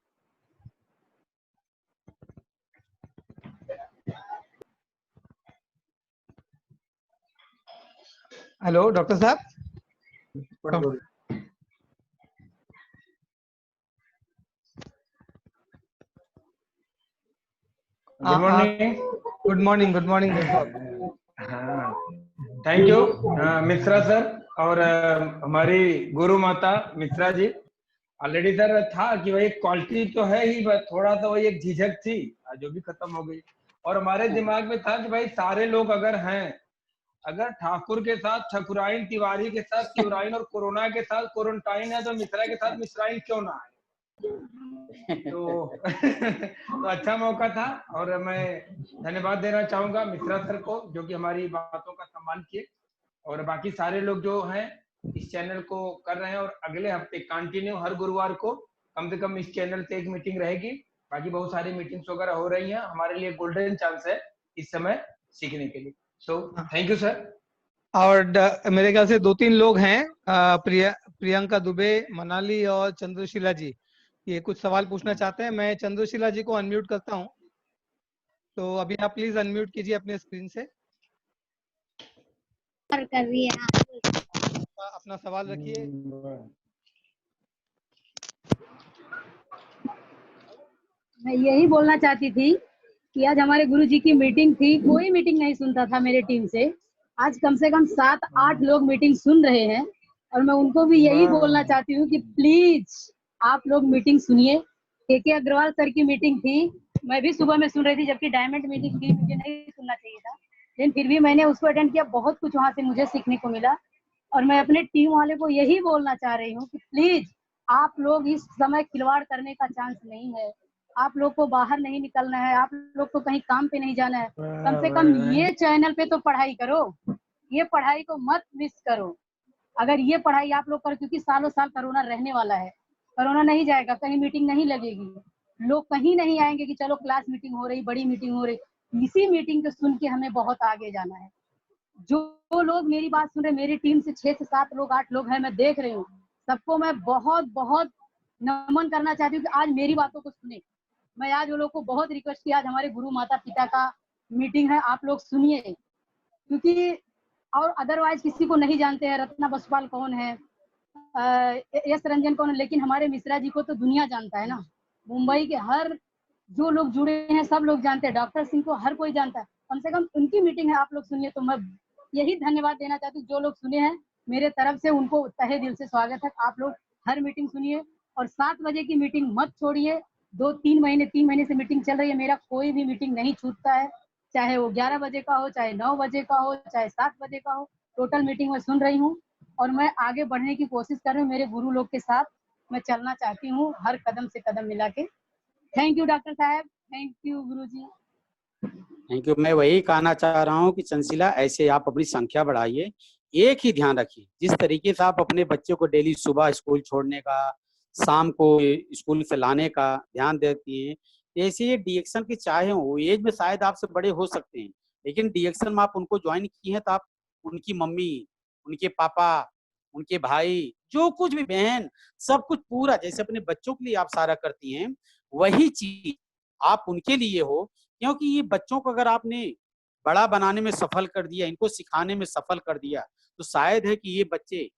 S1: हेलो डॉक्टर साहब।
S4: Good morning.
S1: Good morning, good morning साहब।
S4: हाँ, थैंक यू मिश्रा सर और हमारी गुरु माता मिश्रा जी। ऑलरेडी सर था कि भाई क्वालिटी तो है ही, बस थोड़ा सा वही एक झिझक थी जो भी खत्म हो गई। और हमारे दिमाग में था कि भाई सारे लोग अगर हैं, अगर ठाकुर के साथ ठकुराइन, तिवारी के साथ तिवाराइन और कोरोना के साथ क्वारंटाइन है, तो मिश्रा के साथ मिश्राइन क्यों ना है। तो तो अच्छा मौका था। और मैं धन्यवाद देना चाहूंगा मिश्रा सर को, जो कि हमारी बातों का सम्मान किए, और बाकी सारे लोग जो हैं इस चैनल को कर रहे हैं। और अगले हफ्ते कंटिन्यू हर गुरुवार को कम से कम इस चैनल से एक मीटिंग रहेगी। बाकी बहुत सारी मीटिंग्स वगैरह हो रही हैं, हमारे लिए गोल्डन चांस है इस समय सीखने के लिए। So thank you sir.
S1: और मेरे ख्याल से 2-3 लोग हैं, प्रियंका दुबे, मनाली और चंद्रशिला जी, ये कुछ सवाल पूछना चाहते हैं। मैं चंद्रशिला जी को अनम्यूट करता हूं। तो अभी आप प्लीज अनम्यूट कीजिए अपने स्क्रीन से,
S5: कर रही है।
S1: अपना सवाल रखिए।
S5: मैं यही बोलना चाहती थी
S6: कि आज हमारे गुरु जी की मीटिंग थी। कोई मीटिंग नहीं सुनता था मेरे टीम से, आज कम से कम 7-8 लोग मीटिंग सुन रहे हैं। और मैं उनको भी यही बोलना चाहती हूँ कि प्लीज आप लोग मीटिंग सुनिए। के अग्रवाल सर की मीटिंग थी, मैं भी सुबह में सुन रही थी, जबकि डायमंड मीटिंग थी, मुझे नहीं सुनना चाहिए था, लेकिन फिर भी मैंने उसको अटेंड किया। बहुत कुछ वहां से मुझे सीखने को मिला। और मैं अपने टीम वाले को यही बोलना चाह रही हूँ कि प्लीज आप लोग इस समय खिलवाड़ करने का चांस नहीं है। आप लोग को बाहर नहीं निकलना है, आप लोग को कहीं काम पे नहीं जाना है। कम से कम ये चैनल पे तो पढ़ाई करो, ये पढ़ाई को मत मिस करो। अगर ये पढ़ाई आप लोग करो, क्योंकि सालों साल कोरोना रहने वाला है, कोरोना नहीं जाएगा, कहीं मीटिंग नहीं लगेगी, लोग कहीं नहीं आएंगे कि चलो क्लास मीटिंग हो रही, बड़ी मीटिंग हो रही। इसी मीटिंग को सुन के हमें बहुत आगे जाना है। जो लोग मेरी बात सुन रहे, मेरी टीम से 6 से 7 लोग 8 लोग हैं, मैं देख रही हूँ, सबको मैं बहुत बहुत नमन करना चाहती हूँ कि आज मेरी बातों को सुने। मैं आज वो लोग को बहुत रिक्वेस्ट किया, आज हमारे गुरु माता पिता का मीटिंग है, आप लोग सुनिए। क्योंकि और अदरवाइज किसी को नहीं जानते हैं, रत्ना बसपाल कौन है, एस रंजन कौन है, लेकिन हमारे मिश्रा जी को तो दुनिया जानता है ना। मुंबई के हर जो लोग जुड़े हैं सब लोग जानते हैं, डॉक्टर सिंह को हर कोई जानता है। कम से कम उनकी मीटिंग है, आप लोग सुनिए। तो मैं यही धन्यवाद देना चाहती हूँ, जो लोग सुने हैं मेरे तरफ से उनको तहे दिल से स्वागत है। आप लोग हर मीटिंग सुनिए और 7 बजे की मीटिंग मत छोड़िए। 3 महीने से मीटिंग चल रही है, मेरा कोई भी मीटिंग नहीं छूटता है, चाहे वो 11 बजे का हो, चाहे 9 बजे का हो, चाहे 7 बजे का हो। टोटल मीटिंग में सुन रही हूँ और मैं आगे बढ़ने की कोशिश कर रही हूँ। मेरे गुरु लोग के साथ मैं चलना चाहती हूँ, हर कदम से कदम मिला के। थैंक यू डॉक्टर साहब, thank you Guru ji.
S2: Thank you. मैं वही कहना चाह रहा हूँ कि चंचला, ऐसे आप अपनी संख्या बढ़ाइए। एक ही ध्यान रखिए, जिस तरीके से आप अपने बच्चे को डेली सुबह स्कूल छोड़ने का, शाम को स्कूल से लाने का ध्यान देती हैं, जैसे ये डीएक्शन के चाहे हो, एज में शायद आपसे बड़े हो सकते हैं, लेकिन डीएक्शन में आप उनको ज्वाइन की हैं तो आप उनकी मम्मी, उनके पापा, उनके भाई, जो कुछ भी बहन, सब कुछ पूरा जैसे अपने बच्चों के लिए आप सारा करती हैं, वही चीज आप उनके लिए हो। क्योंकि ये बच्चों को अगर आपने बड़ा बनाने में सफल कर दिया, इनको सिखाने में सफल कर दिया, तो शायद है कि ये बच्चे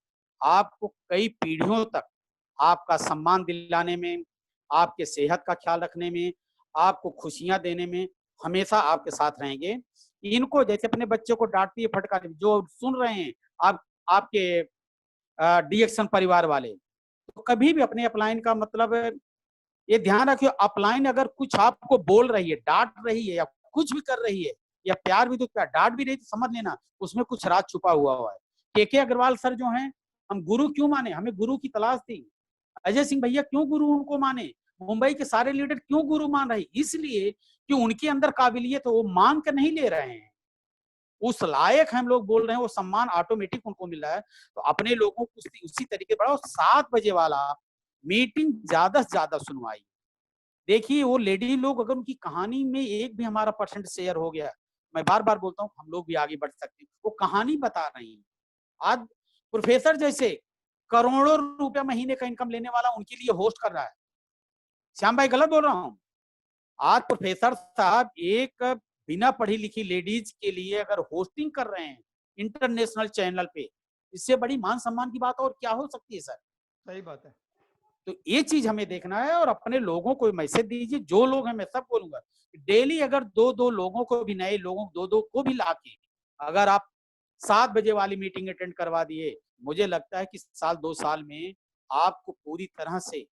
S2: आपको कई पीढ़ियों तक आपका सम्मान दिलाने में, आपके सेहत का ख्याल रखने में, आपको खुशियां देने में हमेशा आपके साथ रहेंगे। इनको जैसे अपने बच्चे को डांटती है, फटकार, जो सुन रहे हैं आप आपके डीएक्शन परिवार वाले, तो कभी भी अपने अपलाइन का मतलब ये ध्यान रखियो, अपलाइन अगर कुछ आपको बोल रही है, डांट रही है या कुछ भी कर रही है, या प्यार भी, तो प्यार डांट भी रही, तो समझ लेना उसमें कुछ राज छुपा हुआ है। के अग्रवाल सर जो हैं, हम गुरु क्यों माने, हमें गुरु की तलाश थी। अजय सिंह भैया क्यों गुरु उनको माने, मुंबई के सारे लीडर क्यों गुरु मान रहे, इसलिए कि उनके अंदर काबिलियत है, वो मांग कर नहीं ले रहे हैं, उस लायक हम लोग बोल रहे हैं, वो सम्मान ऑटोमेटिक उनको मिल रहा है। तो अपने लोगों को उसी तरीके बढ़ाओ। 7 बजे वाला मीटिंग ज्यादा से ज्यादा सुनवाई। देखिए वो लेडी लोग, अगर उनकी कहानी में एक भी हमारा % शेयर हो गया, मैं बार बार बोलता हूँ, हम लोग भी आगे बढ़ सकते हैं। वो कहानी बता रही है। आज प्रोफेसर जैसे करोड़ों रुपया महीने का इनकम लेने वाला उनके लिए होस्ट कर रहा है। श्याम भाई गलत बोल रहा हूँ? आज प्रोफेसर साहब एक बिना पढ़ी लिखी लेडीज के लिए अगर होस्टिंग कर रहे हैं इंटरनेशनल चैनल पे, इससे बड़ी मान सम्मान की बात और क्या हो सकती है सर?
S1: सही बात है।
S2: तो ये चीज हमें देखना है और अपने लोगों को मैसेज दीजिए। जो लोग हैं, मैं सब बोलूंगा, डेली अगर 2-2 लोगों को भी, नए लोगों 2-2 को भी लाके अगर आप 7 बजे वाली मीटिंग अटेंड करवा दिए, मुझे लगता है कि 2 साल में आपको पूरी तरह से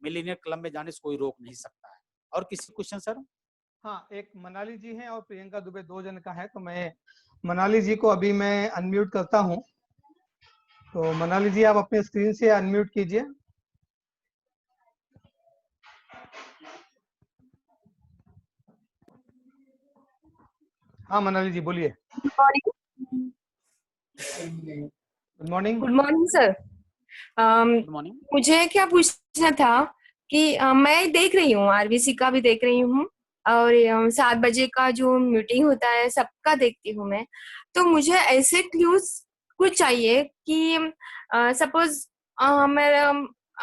S2: मिलीनियर क्लब में जाने से कोई रोक नहीं सकता है। और किसी क्वेश्चन सर?
S1: हाँ, एक मनाली जी हैं और प्रियंका दुबे, 2 जन का है, तो मैं मनाली जी को अभी मैं अनम्यूट करता हूँ। तो मनाली जी आप अपने स्क्रीन से अनम्यूट कीजिए। हाँ मनाली जी बोलिए। Good morning.
S7: Good morning sir.
S2: Good morning.
S7: मुझे क्या पूछना था कि मैं देख रही हूँ, आरबीसी का भी देख रही हूँ और 7 बजे का जो मीटिंग होता है सबका देखती हूँ मैं। तो मुझे ऐसे क्लूज कुछ चाहिए कि सपोज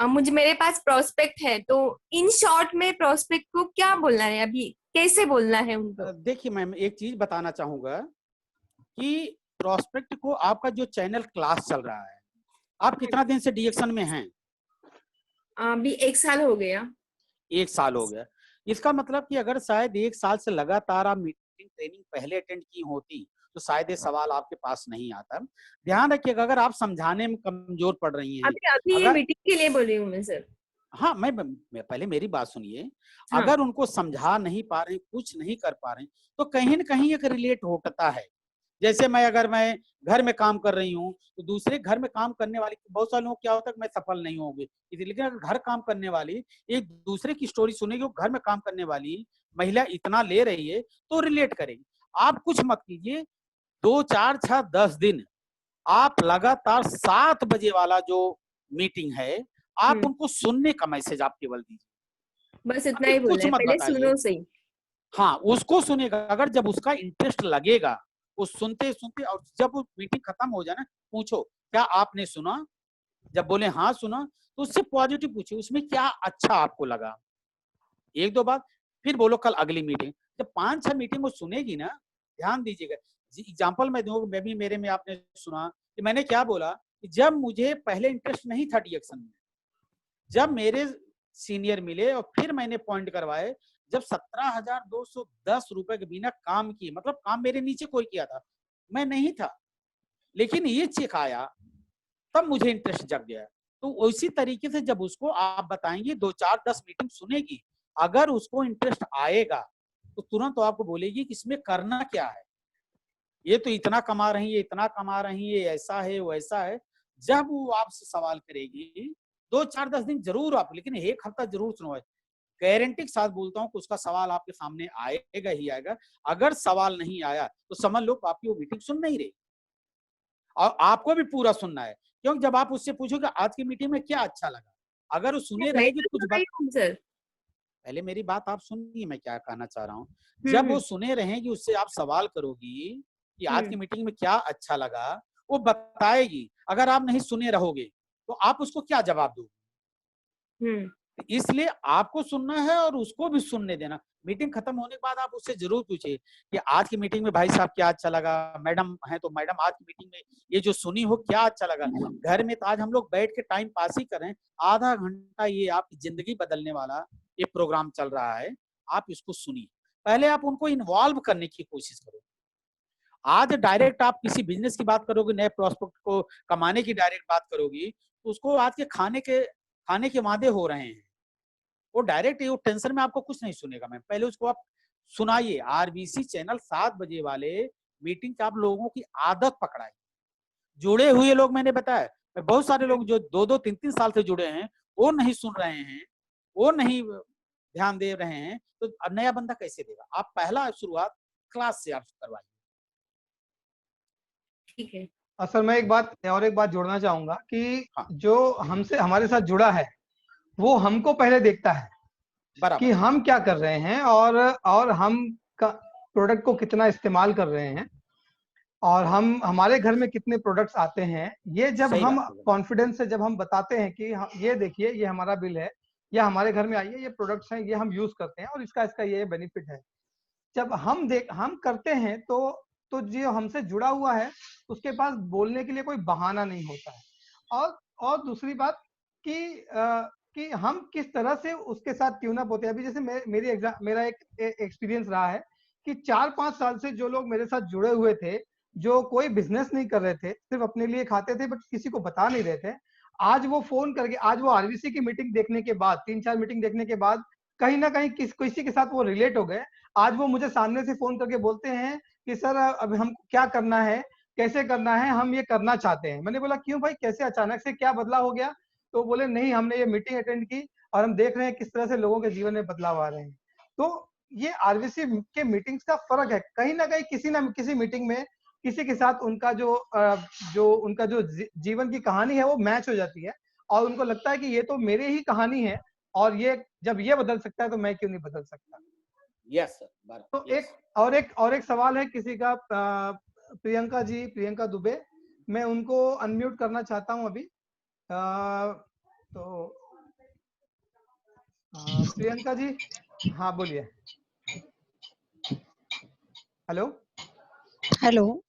S7: मुझे, मेरे पास प्रोस्पेक्ट है, तो इन शॉर्ट में प्रोस्पेक्ट को क्या बोलना है, अभी कैसे बोलना है उनको?
S2: देखिए मैम, एक चीज बताना चाहूंगा कि प्रोस्पेक्ट को, आपका जो चैनल क्लास चल रहा है, आप कितना दिन से डीएक्शन में हैं?
S7: अभी 1 साल हो गया।
S2: 1 साल हो गया। इसका मतलब कि अगर शायद 1 साल से लगातार आप मीटिंग ट्रेनिंग पहले अटेंड की होती तो शायद ये सवाल आपके पास नहीं आता। ध्यान रखिएगा, अगर आप समझाने में कमजोर पड़ रही हैं,
S7: अभी ये
S2: अगर
S7: मीटिंग के लिए बोल रही हूँ मैं सर।
S2: हाँ, मैं पहले मेरी बात सुनिए।
S7: हाँ।
S2: अगर उनको समझा नहीं पा रहे, कुछ नहीं कर पा रहे, तो कहीं न कहीं एक रिलेट होता है। जैसे अगर मैं घर में काम कर रही हूँ, तो दूसरे घर में काम करने वाली बहुत सारे लोग क्या होता है कि मैं सफल नहीं होंगी, लेकिन अगर घर काम करने वाली एक दूसरे की स्टोरी सुनेगी, वो घर में काम करने वाली महिला इतना ले रही है, तो रिलेट करेगी। आप कुछ मत कीजिए, 2, 4, 6, 10 दिन आप लगातार 7 बजे वाला जो मीटिंग है, आप उनको सुनने का मैसेज आप केवल दीजिए।
S7: बस इतना ही बोलना
S2: कुछ
S7: है,
S2: मत
S7: पहले
S2: बताइए।
S7: सुनो सही।
S2: हाँ, उसको सुनेगा। अगर जब उसका इंटरेस्ट लगेगा, वो सुनते सुनते, और जब वो मीटिंग खत्म हो जाए ना, पूछो क्या आपने सुना? जब बोले हाँ सुना, तो उससे पॉजिटिव पूछिए, उसमें क्या अच्छा आपको लगा। 1-2 बार फिर बोलो कल अगली मीटिंग। जब 5-6 मीटिंग वो सुनेगी ना, ध्यान दीजिएगा। एग्जाम्पल मैं दूंगा, मैं भी मेरे में आपने सुना कि मैंने क्या बोला कि जब मुझे पहले इंटरेस्ट नहीं था डीएक्शन में, जब मेरे सीनियर मिले और फिर मैंने पॉइंट करवाए, जब 17,210 रुपए के बिना काम किए, मतलब काम मेरे नीचे कोई किया था, मैं नहीं था, लेकिन ये चेक आया, तब मुझे इंटरेस्ट जग गया। तो उसी तरीके से जब उसको आप बताएंगे, 2, 4, 10 मीटिंग सुनेगी, अगर उसको इंटरेस्ट आएगा तो तुरंत तो आपको बोलेगी कि इसमें करना क्या है, ये तो इतना कमा रही है, इतना कमा रही है, ऐसा है वैसा है। जब वो आपसे सवाल करेगी, 2, 4, 10 दिन जरूर आप, लेकिन 1 हफ्ता जरूर सुनवाए। गारंटी के साथ बोलता हूँ कि उसका सवाल आपके सामने आएगा ही आएगा। अगर सवाल नहीं आया तो समझ लो आपकी वो मीटिंग सुन नहीं रही, और आपको भी पूरा सुनना है, क्योंकि जब आप उससे पूछोगे आज की मीटिंग में क्या अच्छा लगा, अगर वो सुने रहेगी कुछ बात,
S7: सर
S2: पहले मेरी बात आप सुनिए, मैं क्या कहना चाह रहा हूँ। जब वो सुने रहेगी, उससे आप सवाल करोगी कि आज की मीटिंग में क्या अच्छा लगा, वो बताएगी। अगर आप नहीं सुने रहोगे तो आप उसको क्या जवाब दोगे? इसलिए आपको सुनना है और उसको भी सुनने देना। मीटिंग खत्म होने के बाद आप उससे जरूर पूछिए कि आज की मीटिंग में भाई साहब क्या अच्छा लगा, मैडम है तो मैडम आज की मीटिंग में ये जो सुनी हो क्या अच्छा लगा। घर में तो आज हम लोग बैठ के टाइम पास ही करें, आधा घंटा ये आपकी जिंदगी बदलने वाला ये प्रोग्राम चल रहा है, आप इसको सुनिए। पहले आप उनको इन्वॉल्व करने की कोशिश करो। आज डायरेक्ट आप किसी बिजनेस की बात करोगे, नए प्रोस्पेक्ट को कमाने की डायरेक्ट बात करोगी, तो उसको आज के खाने के वादे हो रहे हैं, वो डायरेक्ट वो टेंशन में आपको कुछ नहीं सुनेगा। मैम पहले उसको आप सुनाइए। आरबीसी चैनल 7 बजे वाले मीटिंग का आप लोगों की आदत पकड़ाइए। जुड़े हुए लोग मैंने बताया, बहुत सारे लोग जो 2-2, 3-3 साल से जुड़े हैं, वो नहीं सुन रहे हैं, वो नहीं ध्यान दे रहे हैं, तो नया बंदा कैसे देगा? आप पहला शुरुआत क्लास से आप करवाइए।
S7: ठीक है।
S1: सर मैं एक बात जोड़ना चाहूंगा कि जो हमसे हमारे साथ जुड़ा है वो हमको पहले देखता है कि हम क्या कर रहे हैं और हम का प्रोडक्ट को कितना इस्तेमाल कर रहे हैं और हमारे घर में कितने प्रोडक्ट्स आते हैं। ये जब हम कॉन्फिडेंस से जब हम बताते हैं कि ये देखिए ये हमारा बिल है, या हमारे घर में आइए ये प्रोडक्ट्स हैं, ये हम यूज करते हैं और इसका ये बेनिफिट है। जब हम करते हैं तो जो हमसे जुड़ा हुआ है उसके पास बोलने के लिए कोई बहाना नहीं होता है। और दूसरी बात कि हम किस तरह से उसके साथ ट्यून अप होते हैं। अभी जैसे मेरा एक एक्सपीरियंस रहा है कि 4-5 साल से जो लोग मेरे साथ जुड़े हुए थे, जो कोई बिजनेस नहीं कर रहे थे, सिर्फ अपने लिए खाते थे बट किसी को बता नहीं रहे थे, आज वो फोन करके, आज वो आरबीसी की मीटिंग देखने के बाद, 3-4 मीटिंग देखने के बाद कहीं ना कहीं किसी के साथ वो रिलेट हो गए। आज वो मुझे सामने से फोन करके बोलते हैं कि सर अब हमको क्या करना है, कैसे करना है, हम ये करना चाहते हैं। मैंने बोला क्यों भाई, कैसे अचानक से क्या बदलाव हो गया? तो बोले नहीं, हमने ये मीटिंग अटेंड की और हम देख रहे हैं किस तरह से लोगों के जीवन में बदलाव आ रहे हैं। तो ये आरबीसी के मीटिंग्स का फर्क है, कहीं ना कहीं किसी ना किसी मीटिंग में किसी के साथ उनका जो जीवन की कहानी है वो मैच हो जाती है और उनको लगता है कि ये तो मेरे ही कहानी है और ये जब ये बदल सकता है तो मैं क्यों नहीं बदल सकता।
S2: Yes sir.
S1: तो एक सवाल है किसी का, प्रियंका दुबे, मैं उनको अनम्यूट करना चाहता हूं अभी। तो प्रियंका जी, हाँ बोलिए। Hello
S5: hello.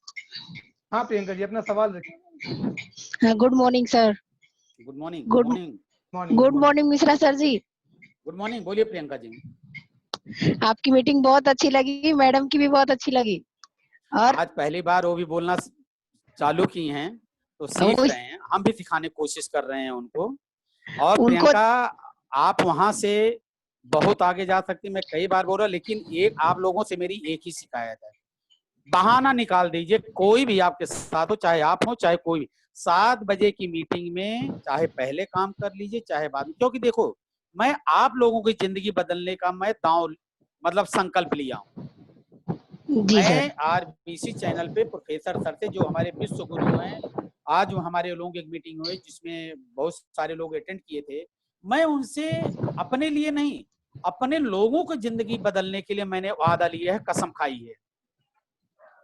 S1: हाँ प्रियंका जी, अपना सवाल रखिए।
S5: Good morning sir.
S2: Good morning.
S5: Good morning Mishra sir ji.
S2: Good morning, बोलिए प्रियंका जी।
S5: आपकी मीटिंग बहुत अच्छी लगी, मैडम की भी बहुत अच्छी लगी। और
S2: आज पहली बार वो भी बोलना चालू की हैं, तो सीख
S5: वो
S2: रहे हैं, हम भी सिखाने की कोशिश कर रहे हैं उनको। और
S5: उनको
S2: प्रियंका, आप वहां से बहुत आगे जा सकती, मैं कई बार बोल रहा, लेकिन एक आप लोगों से मेरी एक ही शिकायत है, बहाना निकाल दीजिए, कोई भी आपके साथ हो, चाहे आप हो चाहे कोई भी, 7 बजे की मीटिंग में चाहे पहले काम कर लीजिए चाहे बाद में, क्योंकि देखो मैं आप लोगों की जिंदगी बदलने का मैं दांव मतलब संकल्प लिया हूँ।
S5: जी सर।
S2: मैं आरबीसी चैनल पे प्रोफेसर सर से, जो हमारे विश्व गुरु हैं, आज हमारे लोगों की एक मीटिंग हुई जिसमें बहुत सारे लोग अटेंड किए थे, मैं उनसे अपने लिए नहीं, अपने लोगों को जिंदगी बदलने के लिए मैंने वादा लिया है, कसम खाई है।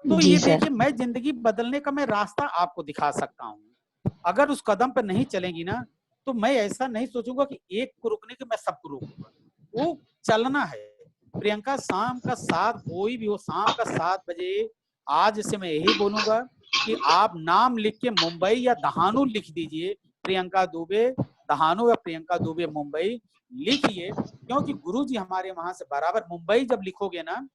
S2: तो
S5: जी
S2: ये
S5: सर।
S2: देखिए, मैं जिंदगी बदलने का मैं रास्ता आपको दिखा सकता हूँ। अगर उस कदम पर नहीं चलेंगी ना, तो मैं ऐसा नहीं सोचूंगा कि एक को रोकने के मैं सबको रोकूंगा, वो चलना है। प्रियंका, शाम का 7, कोई भी हो, शाम का 7 बजे आज से मैं यही बोलूंगा कि आप नाम लिख के मुंबई या दहानू लिख दीजिए, प्रियंका दुबे दहानू या प्रियंका दुबे मुंबई लिखिए, क्योंकि गुरुजी हमारे वहां से बराबर, मुंबई जब लिखोगे ना,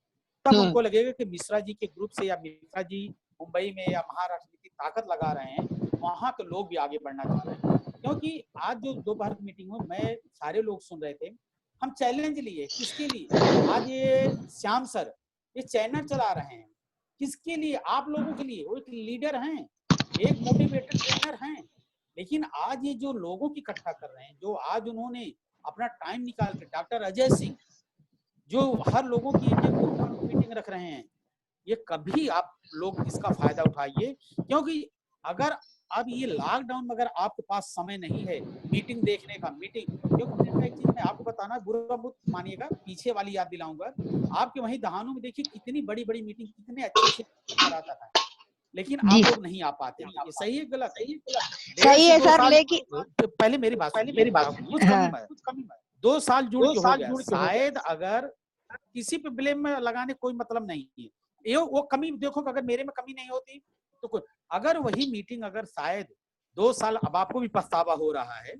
S2: तब उनको लगेगा कि मिश्रा जी के ग्रुप से या मिश्रा जी मुंबई में या महाराष्ट्र में की ताकत लगा रहे हैं, वहां के लोग भी आगे बढ़ना चाह रहे हैं। क्योंकि आज जो दोपहर की मीटिंग में मैं सारे लोग सुन रहे थे, हम चैलेंज लिए, किसके लिए? आज ये श्याम सर ये चैनल चला रहे हैं, किसके लिए? आप लोगों के लिए। वो एक लीडर हैं, एक मोटिवेटर ट्रेनर हैं, लेकिन आज ये जो लोगों की इकट्ठा कर रहे हैं, जो आज उन्होंने अपना टाइम निकाल के, डॉक्टर अजय सिंह जो हर लोगों की एक मीटिंग रख रहे हैं, ये कभी आप लोग इसका फायदा उठाइए, क्योंकि अगर अब ये लॉकडाउन में अगर आपके पास समय नहीं है मीटिंग देखने का, क्योंकि एक चीज मैं आपको बताना, बुरा मत मानिएगा, पीछे वाली याद दिलाऊंगा, आपके वहीं दहानू में देखिए कितनी बड़ी बड़ी मीटिंग कितने अच्छे से कराता था, लेकिन
S5: जी
S2: आप लोग नहीं आ पाते। ये सही है गलत है?
S5: सही है सर, लेकिन
S2: पहले मेरी बात कुछ
S5: हाँ।
S2: कमी मत, 2 साल जुड़ के हो गया, शायद अगर किसी पे ब्लेम में लगाने कोई मतलब नहीं है, ये वो कमी देखो, अगर मेरे में कमी नहीं होती तो कोई, अगर वही मीटिंग अगर शायद 2 साल, अब आपको भी पछतावा हो रहा है,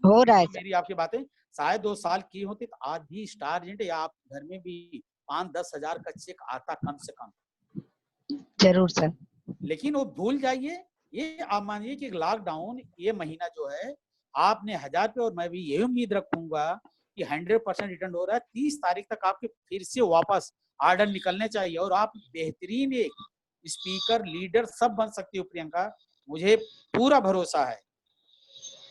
S5: हो रहा है
S2: मेरी आपकी बातें, शायद 2 साल की होती तो आज भी स्टार एजेंट या आप घर में भी 5-10 हजार का चेक आता कम से कम।
S5: जरूर सर।
S2: लेकिन वो भूल जाइए, ये आप मानिए कि लॉकडाउन ये महीना जो है, आपने 1000 पे, और मैं भी यही उम्मीद रखूंगा कि 100% रिटर्न हो रहा है, 30 तारीख तक आपके फिर से वापस ऑर्डर निकलने चाहिए, और आप बेहतरीन एक स्पीकर लीडर सब बन सकती हो प्रियंका, मुझे पूरा भरोसा है,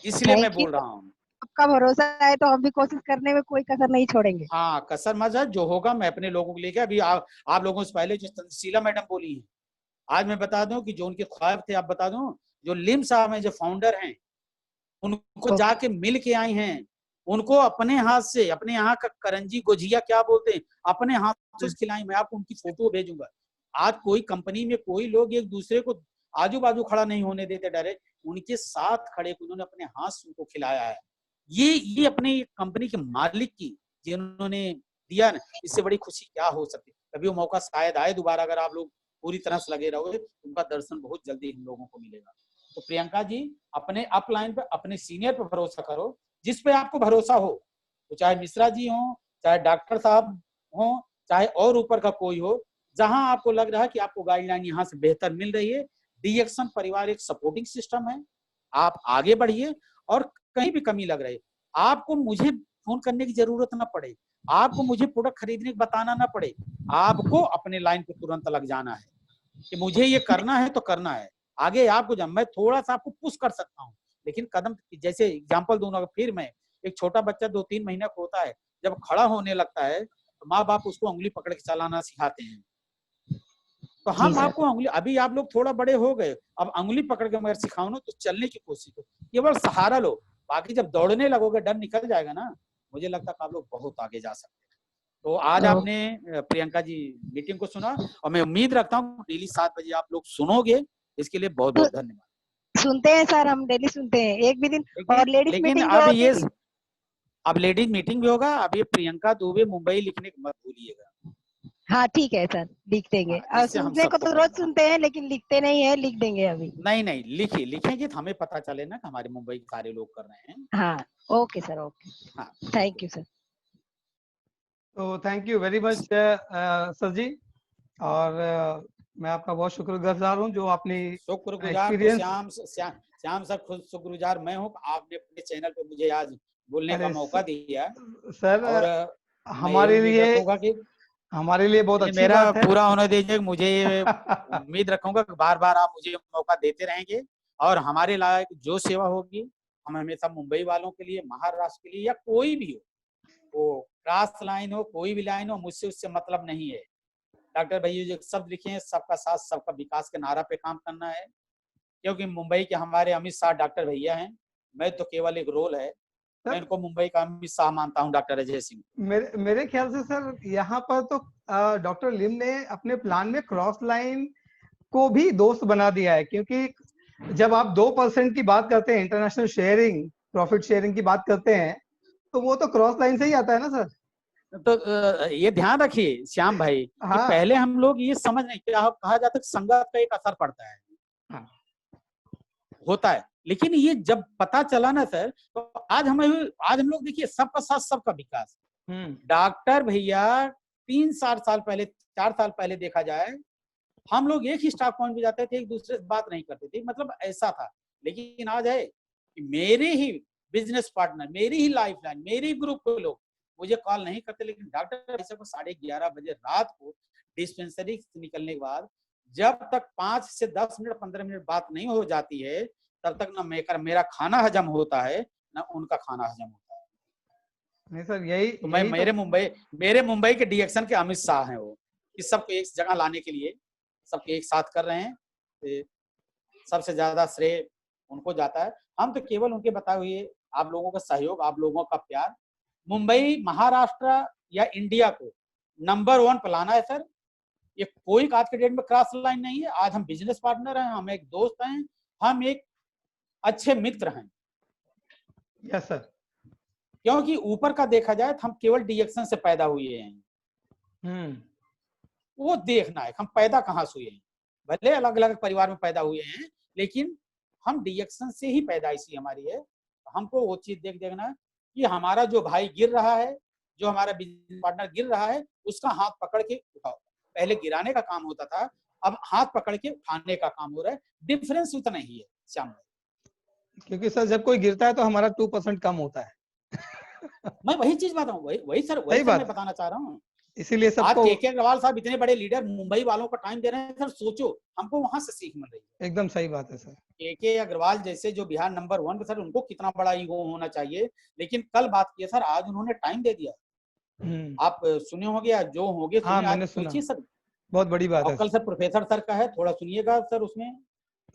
S2: इसलिए मैं बोल रहा हूँ।
S5: आपका भरोसा है तो हम भी कोशिश करने में कोई कसर नहीं छोड़ेंगे।
S2: हाँ, कसर मत, जो होगा मैं अपने लोगों को लेके, अभी आप लोगों से पहले जो तंसीला मैडम बोली है, आज मैं बता दूं कि जो उनके ख्वाब थे, आप बता दूं, जो लिम साहब हैं, जो फाउंडर हैं, उनको जाके मिल के आई हैं, उनको अपने हाथ से, अपने यहाँ का करंजी गुजिया क्या बोलते हैं, अपने हाथ से खिलाई, मैं आपको उनकी फोटो भेजूंगा। आज कोई कंपनी में कोई लोग एक दूसरे को आजू बाजू खड़ा नहीं होने देते, डायरेक्ट उनके साथ खड़े, उन्होंने अपने हाथ से उनको खिलाया है। ये अपने कंपनी के मालिक की जिन्होंने दिया ना, इससे बड़ी खुशी क्या हो सकती है? कभी वो मौका शायद आए दोबारा, अगर आप लोग पूरी तरह से लगे रहोगे, उनका दर्शन बहुत जल्दी हम लोगों को मिलेगा। तो प्रियंका जी, अपने अपलाइन पे, अपने सीनियर पे भरोसा करो, जिस पे आपको भरोसा हो, तो चाहे मिश्रा जी हो, चाहे डॉक्टर साहब हो, चाहे और ऊपर का कोई हो, जहां आपको लग रहा है कि आपको गाइडलाइन यहाँ से बेहतर मिल रही है, डीएक्शन परिवार एक सपोर्टिंग सिस्टम है, आप आगे बढ़िए। और कहीं भी कमी लग रही, आपको मुझे फोन करने की जरूरत ना पड़े, आपको मुझे प्रोडक्ट खरीदने की बताना ना पड़े, आपको अपने लाइन पे तुरंत लग जाना है कि मुझे ये करना है तो करना है। आगे आपको जब मैं थोड़ा सा आपको पुश कर सकता हूँ, लेकिन कदम, जैसे एग्जांपल दूंगा, फिर मैं, एक छोटा बच्चा 2-3 महीने का होता है, जब खड़ा होने लगता है तो माँ बाप उसको उंगली पकड़ के चलाना सिखाते हैं, तो हम आपको उंगली, अभी आप लोग थोड़ा बड़े हो गए, अब उंगली पकड़ के मगर सिखाओ ना, तो चलने की कोशिश करो, केवल सहारा लो, बाकी जब दौड़ने लगोगे, डर निकल जाएगा ना, मुझे लगता है आप लोग बहुत आगे जा सकते हैं। तो आज आपने प्रियंका जी मीटिंग को सुना, और मैं उम्मीद रखता हूँ डेली 7 बजे आप लोग सुनोगे, इसके लिए बहुत बहुत धन्यवाद।
S5: सुनते हैं सर, हम डेली सुनते हैं, एक भी दिन, और लेडीज मीटिंग
S2: अब ये, अब लेडीज मीटिंग भी होगा, अब ये प्रियंका दुबे मुंबई लिखने को मत भूलिएगा।
S5: हाँ ठीक है सर, लिख देंगे।
S2: हाँ,
S5: सुनने को तो रोज सुनते हैं, लेकिन लिखते नहीं है, लिख देंगे अभी।
S2: नहीं, लिखेंगे तो हमें पता चले ना कि हमारे मुंबई के सारे लोग कर रहे हैं।
S5: हाँ ओके सर, ओके।
S2: हाँ,
S5: थैंक यू सर।
S1: तो thank you very much sir ji, और मैं आपका बहुत शुक्रगुजार हूँ जो आपने
S2: शुक्रगुजार तो
S1: एक्सपीरियंस।
S2: श्याम सर, खुद शुक्रगुजार मैं हूँ, आपने अपने चैनल पे मुझे आज बोलने का
S1: अरे
S2: मौका दिया।
S1: सर,
S2: और मैं यही
S1: हमारे
S2: उम्मीद
S1: लिए
S2: रखूंगा कि
S1: बहुत अच्छी
S2: मेरा
S1: बात है।
S2: पूरा होने दीजिए, मुझे ये उम्मीद रखूंगा कि बार बार आप मुझे मौका देते रहेंगे, और हमारे लायक जो सेवा होगी हम हमेशा मुंबई वालों के लिए, महाराष्ट्र के लिए, या कोई भी हो, वो क्रॉस लाइन हो, कोई भी लाइन हो, मुझसे उससे मतलब नहीं है। डॉक्टर भैया जो शब्द लिखे हैं, सबका साथ सबका विकास के नारा पे काम करना है, क्योंकि मुंबई के हमारे अमित शाह डॉक्टर भैया हैं, मैं तो केवल एक रोल है। मैं इनको मुंबई का अमित शाह मानता हूँ, डॉक्टर अजय सिंह।
S1: मेरे ख्याल से सर यहाँ पर तो डॉक्टर लिम ने अपने प्लान में क्रॉस लाइन को भी दोस्त बना दिया है, क्योंकि जब आप 2% की बात करते हैं, इंटरनेशनल शेयरिंग, प्रॉफिट शेयरिंग की बात करते हैं, तो वो तो क्रॉस लाइन से ही आता है ना सर।
S2: तो ये ध्यान रखिए श्याम भाई कि
S1: हाँ।
S2: पहले हम लोग ये समझ नहीं, कहा जाता है संगत का एक असर पड़ता है।
S1: हाँ।
S2: होता है, लेकिन ये जब पता चला ना सर, तो आज हम लोग देखिए सबका साथ सबका विकास। डॉक्टर भैया 3-4 साल पहले, 4 साल पहले देखा जाए, हम लोग एक ही स्टाफ पॉइंट पे जाते थे, एक दूसरे से बात नहीं करते थे, मतलब ऐसा था। लेकिन आज है कि मेरे ही बिजनेस पार्टनर, मेरी ही लाइफ लाइन, मेरे ही ग्रुप के लोग मुझे कॉल नहीं करते, लेकिन डॉक्टर ऐसे को 11:30 बजे रात को डिस्पेंसरी से निकलने के बाद जब तक 5 से 10 मिनट 15 मिनट बात नहीं हो जाती है, तब तक ना मेरा खाना हजम होता है, ना उनका खाना हजम होता है।
S1: नहीं सर, यही
S2: तो मैं मेरे मुंबई के डीएक्शन के अमित शाह हैं वो, इस सबको एक जगह लाने के लिए सबके एक साथ कर रहे हैं। तो सबसे ज्यादा श्रेय उनको जाता है। हम तो केवल उनके बताए हुए, आप लोगों का सहयोग, आप लोगों का प्यार मुंबई, महाराष्ट्र या इंडिया को नंबर 1 पे लाना है सर। ये कोई आज के डेट में क्रॉस लाइन नहीं है। आज हम बिजनेस पार्टनर हैं, हम एक दोस्त हैं, हम एक अच्छे मित्र हैं।
S1: Yes sir.
S2: क्योंकि ऊपर का देखा जाए तो हम केवल डीएक्शन से पैदा हुए हैं। वो देखना है हम पैदा कहाँ से हुए हैं। भले अलग अलग परिवार में पैदा हुए हैं, लेकिन हम डीएक्शन से ही पैदाइशी हमारी है। हमको वो चीज देखना है कि हमारा जो भाई गिर रहा है, जो हमारा बिजनेस पार्टनर गिर रहा है, उसका हाथ पकड़ के उठाओ। पहले गिराने का काम होता था, अब हाथ पकड़ के उठाने का काम हो रहा है। डिफरेंस उतना ही है श्याम भाई।
S1: क्योंकि सर जब कोई गिरता है तो हमारा 2% कम होता है।
S2: मैं वही चीज बताऊं, वही सर मैं बताना चाह रहा हूँ।
S1: इसीलिए सबको
S2: आज के अग्रवाल साहब इतने बड़े लीडर मुंबई वालों को टाइम दे रहे हैं सर, सोचो हमको वहां से सीख मिल रही है।
S1: एकदम सही बात है सर।
S2: के अग्रवाल जैसे जो बिहार नंबर 1 पे सर, उनको कितना बड़ा ईगो होना चाहिए। लेकिन कल बात की सर, आज उन्होंने टाइम दे दिया। आप सुने होंगे या जो होंगे सुने,
S1: हाँ, मैंने
S2: आज सोचिए सर,
S1: बहुत बड़ी बात है।
S2: कल सर प्रोफेसर सर का है, थोड़ा सुनिएगा सर उसमें।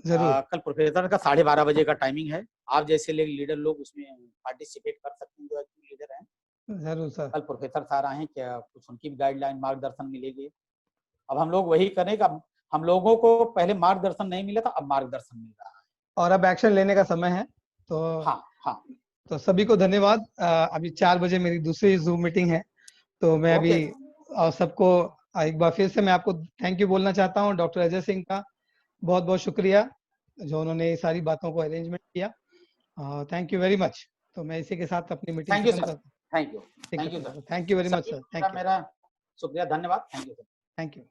S1: जरूर।
S2: कल प्रोफेसर का 12:30 बजे का टाइमिंग है। आप जैसे लीडर लोग उसमें पार्टिसिपेट कर सकते हैं, जो लीडर हैं।
S1: जरूर सर।
S2: कल प्रोफेसर सर आए हैं, क्या कुछ उनकी गाइडलाइन मार्गदर्शन मिलेगी। अब हम लोग वही करें। अब हम लोगों को पहले मार्गदर्शन नहीं मिला था, अब मार्गदर्शन मिल रहा है
S1: और अब एक्शन लेने का समय है। तो
S2: हाँ।
S1: तो सभी को धन्यवाद। अभी 4 बजे मेरी दूसरी जूम मीटिंग है, तो मैं अभी सबको एक बार फिर से मैं आपको थैंक यू बोलना चाहता हूँ। डॉक्टर अजय सिंह का बहुत बहुत शुक्रिया जो उन्होंने सारी बातों को अरेंजमेंट किया। Thank you very much. तो मैं इसी के साथ अपनी meeting
S2: thank you sir. Thank you.
S1: Thank you very much sir. Thank you.
S2: मेरा शुक्रिया, धन्यवाद। Thank you.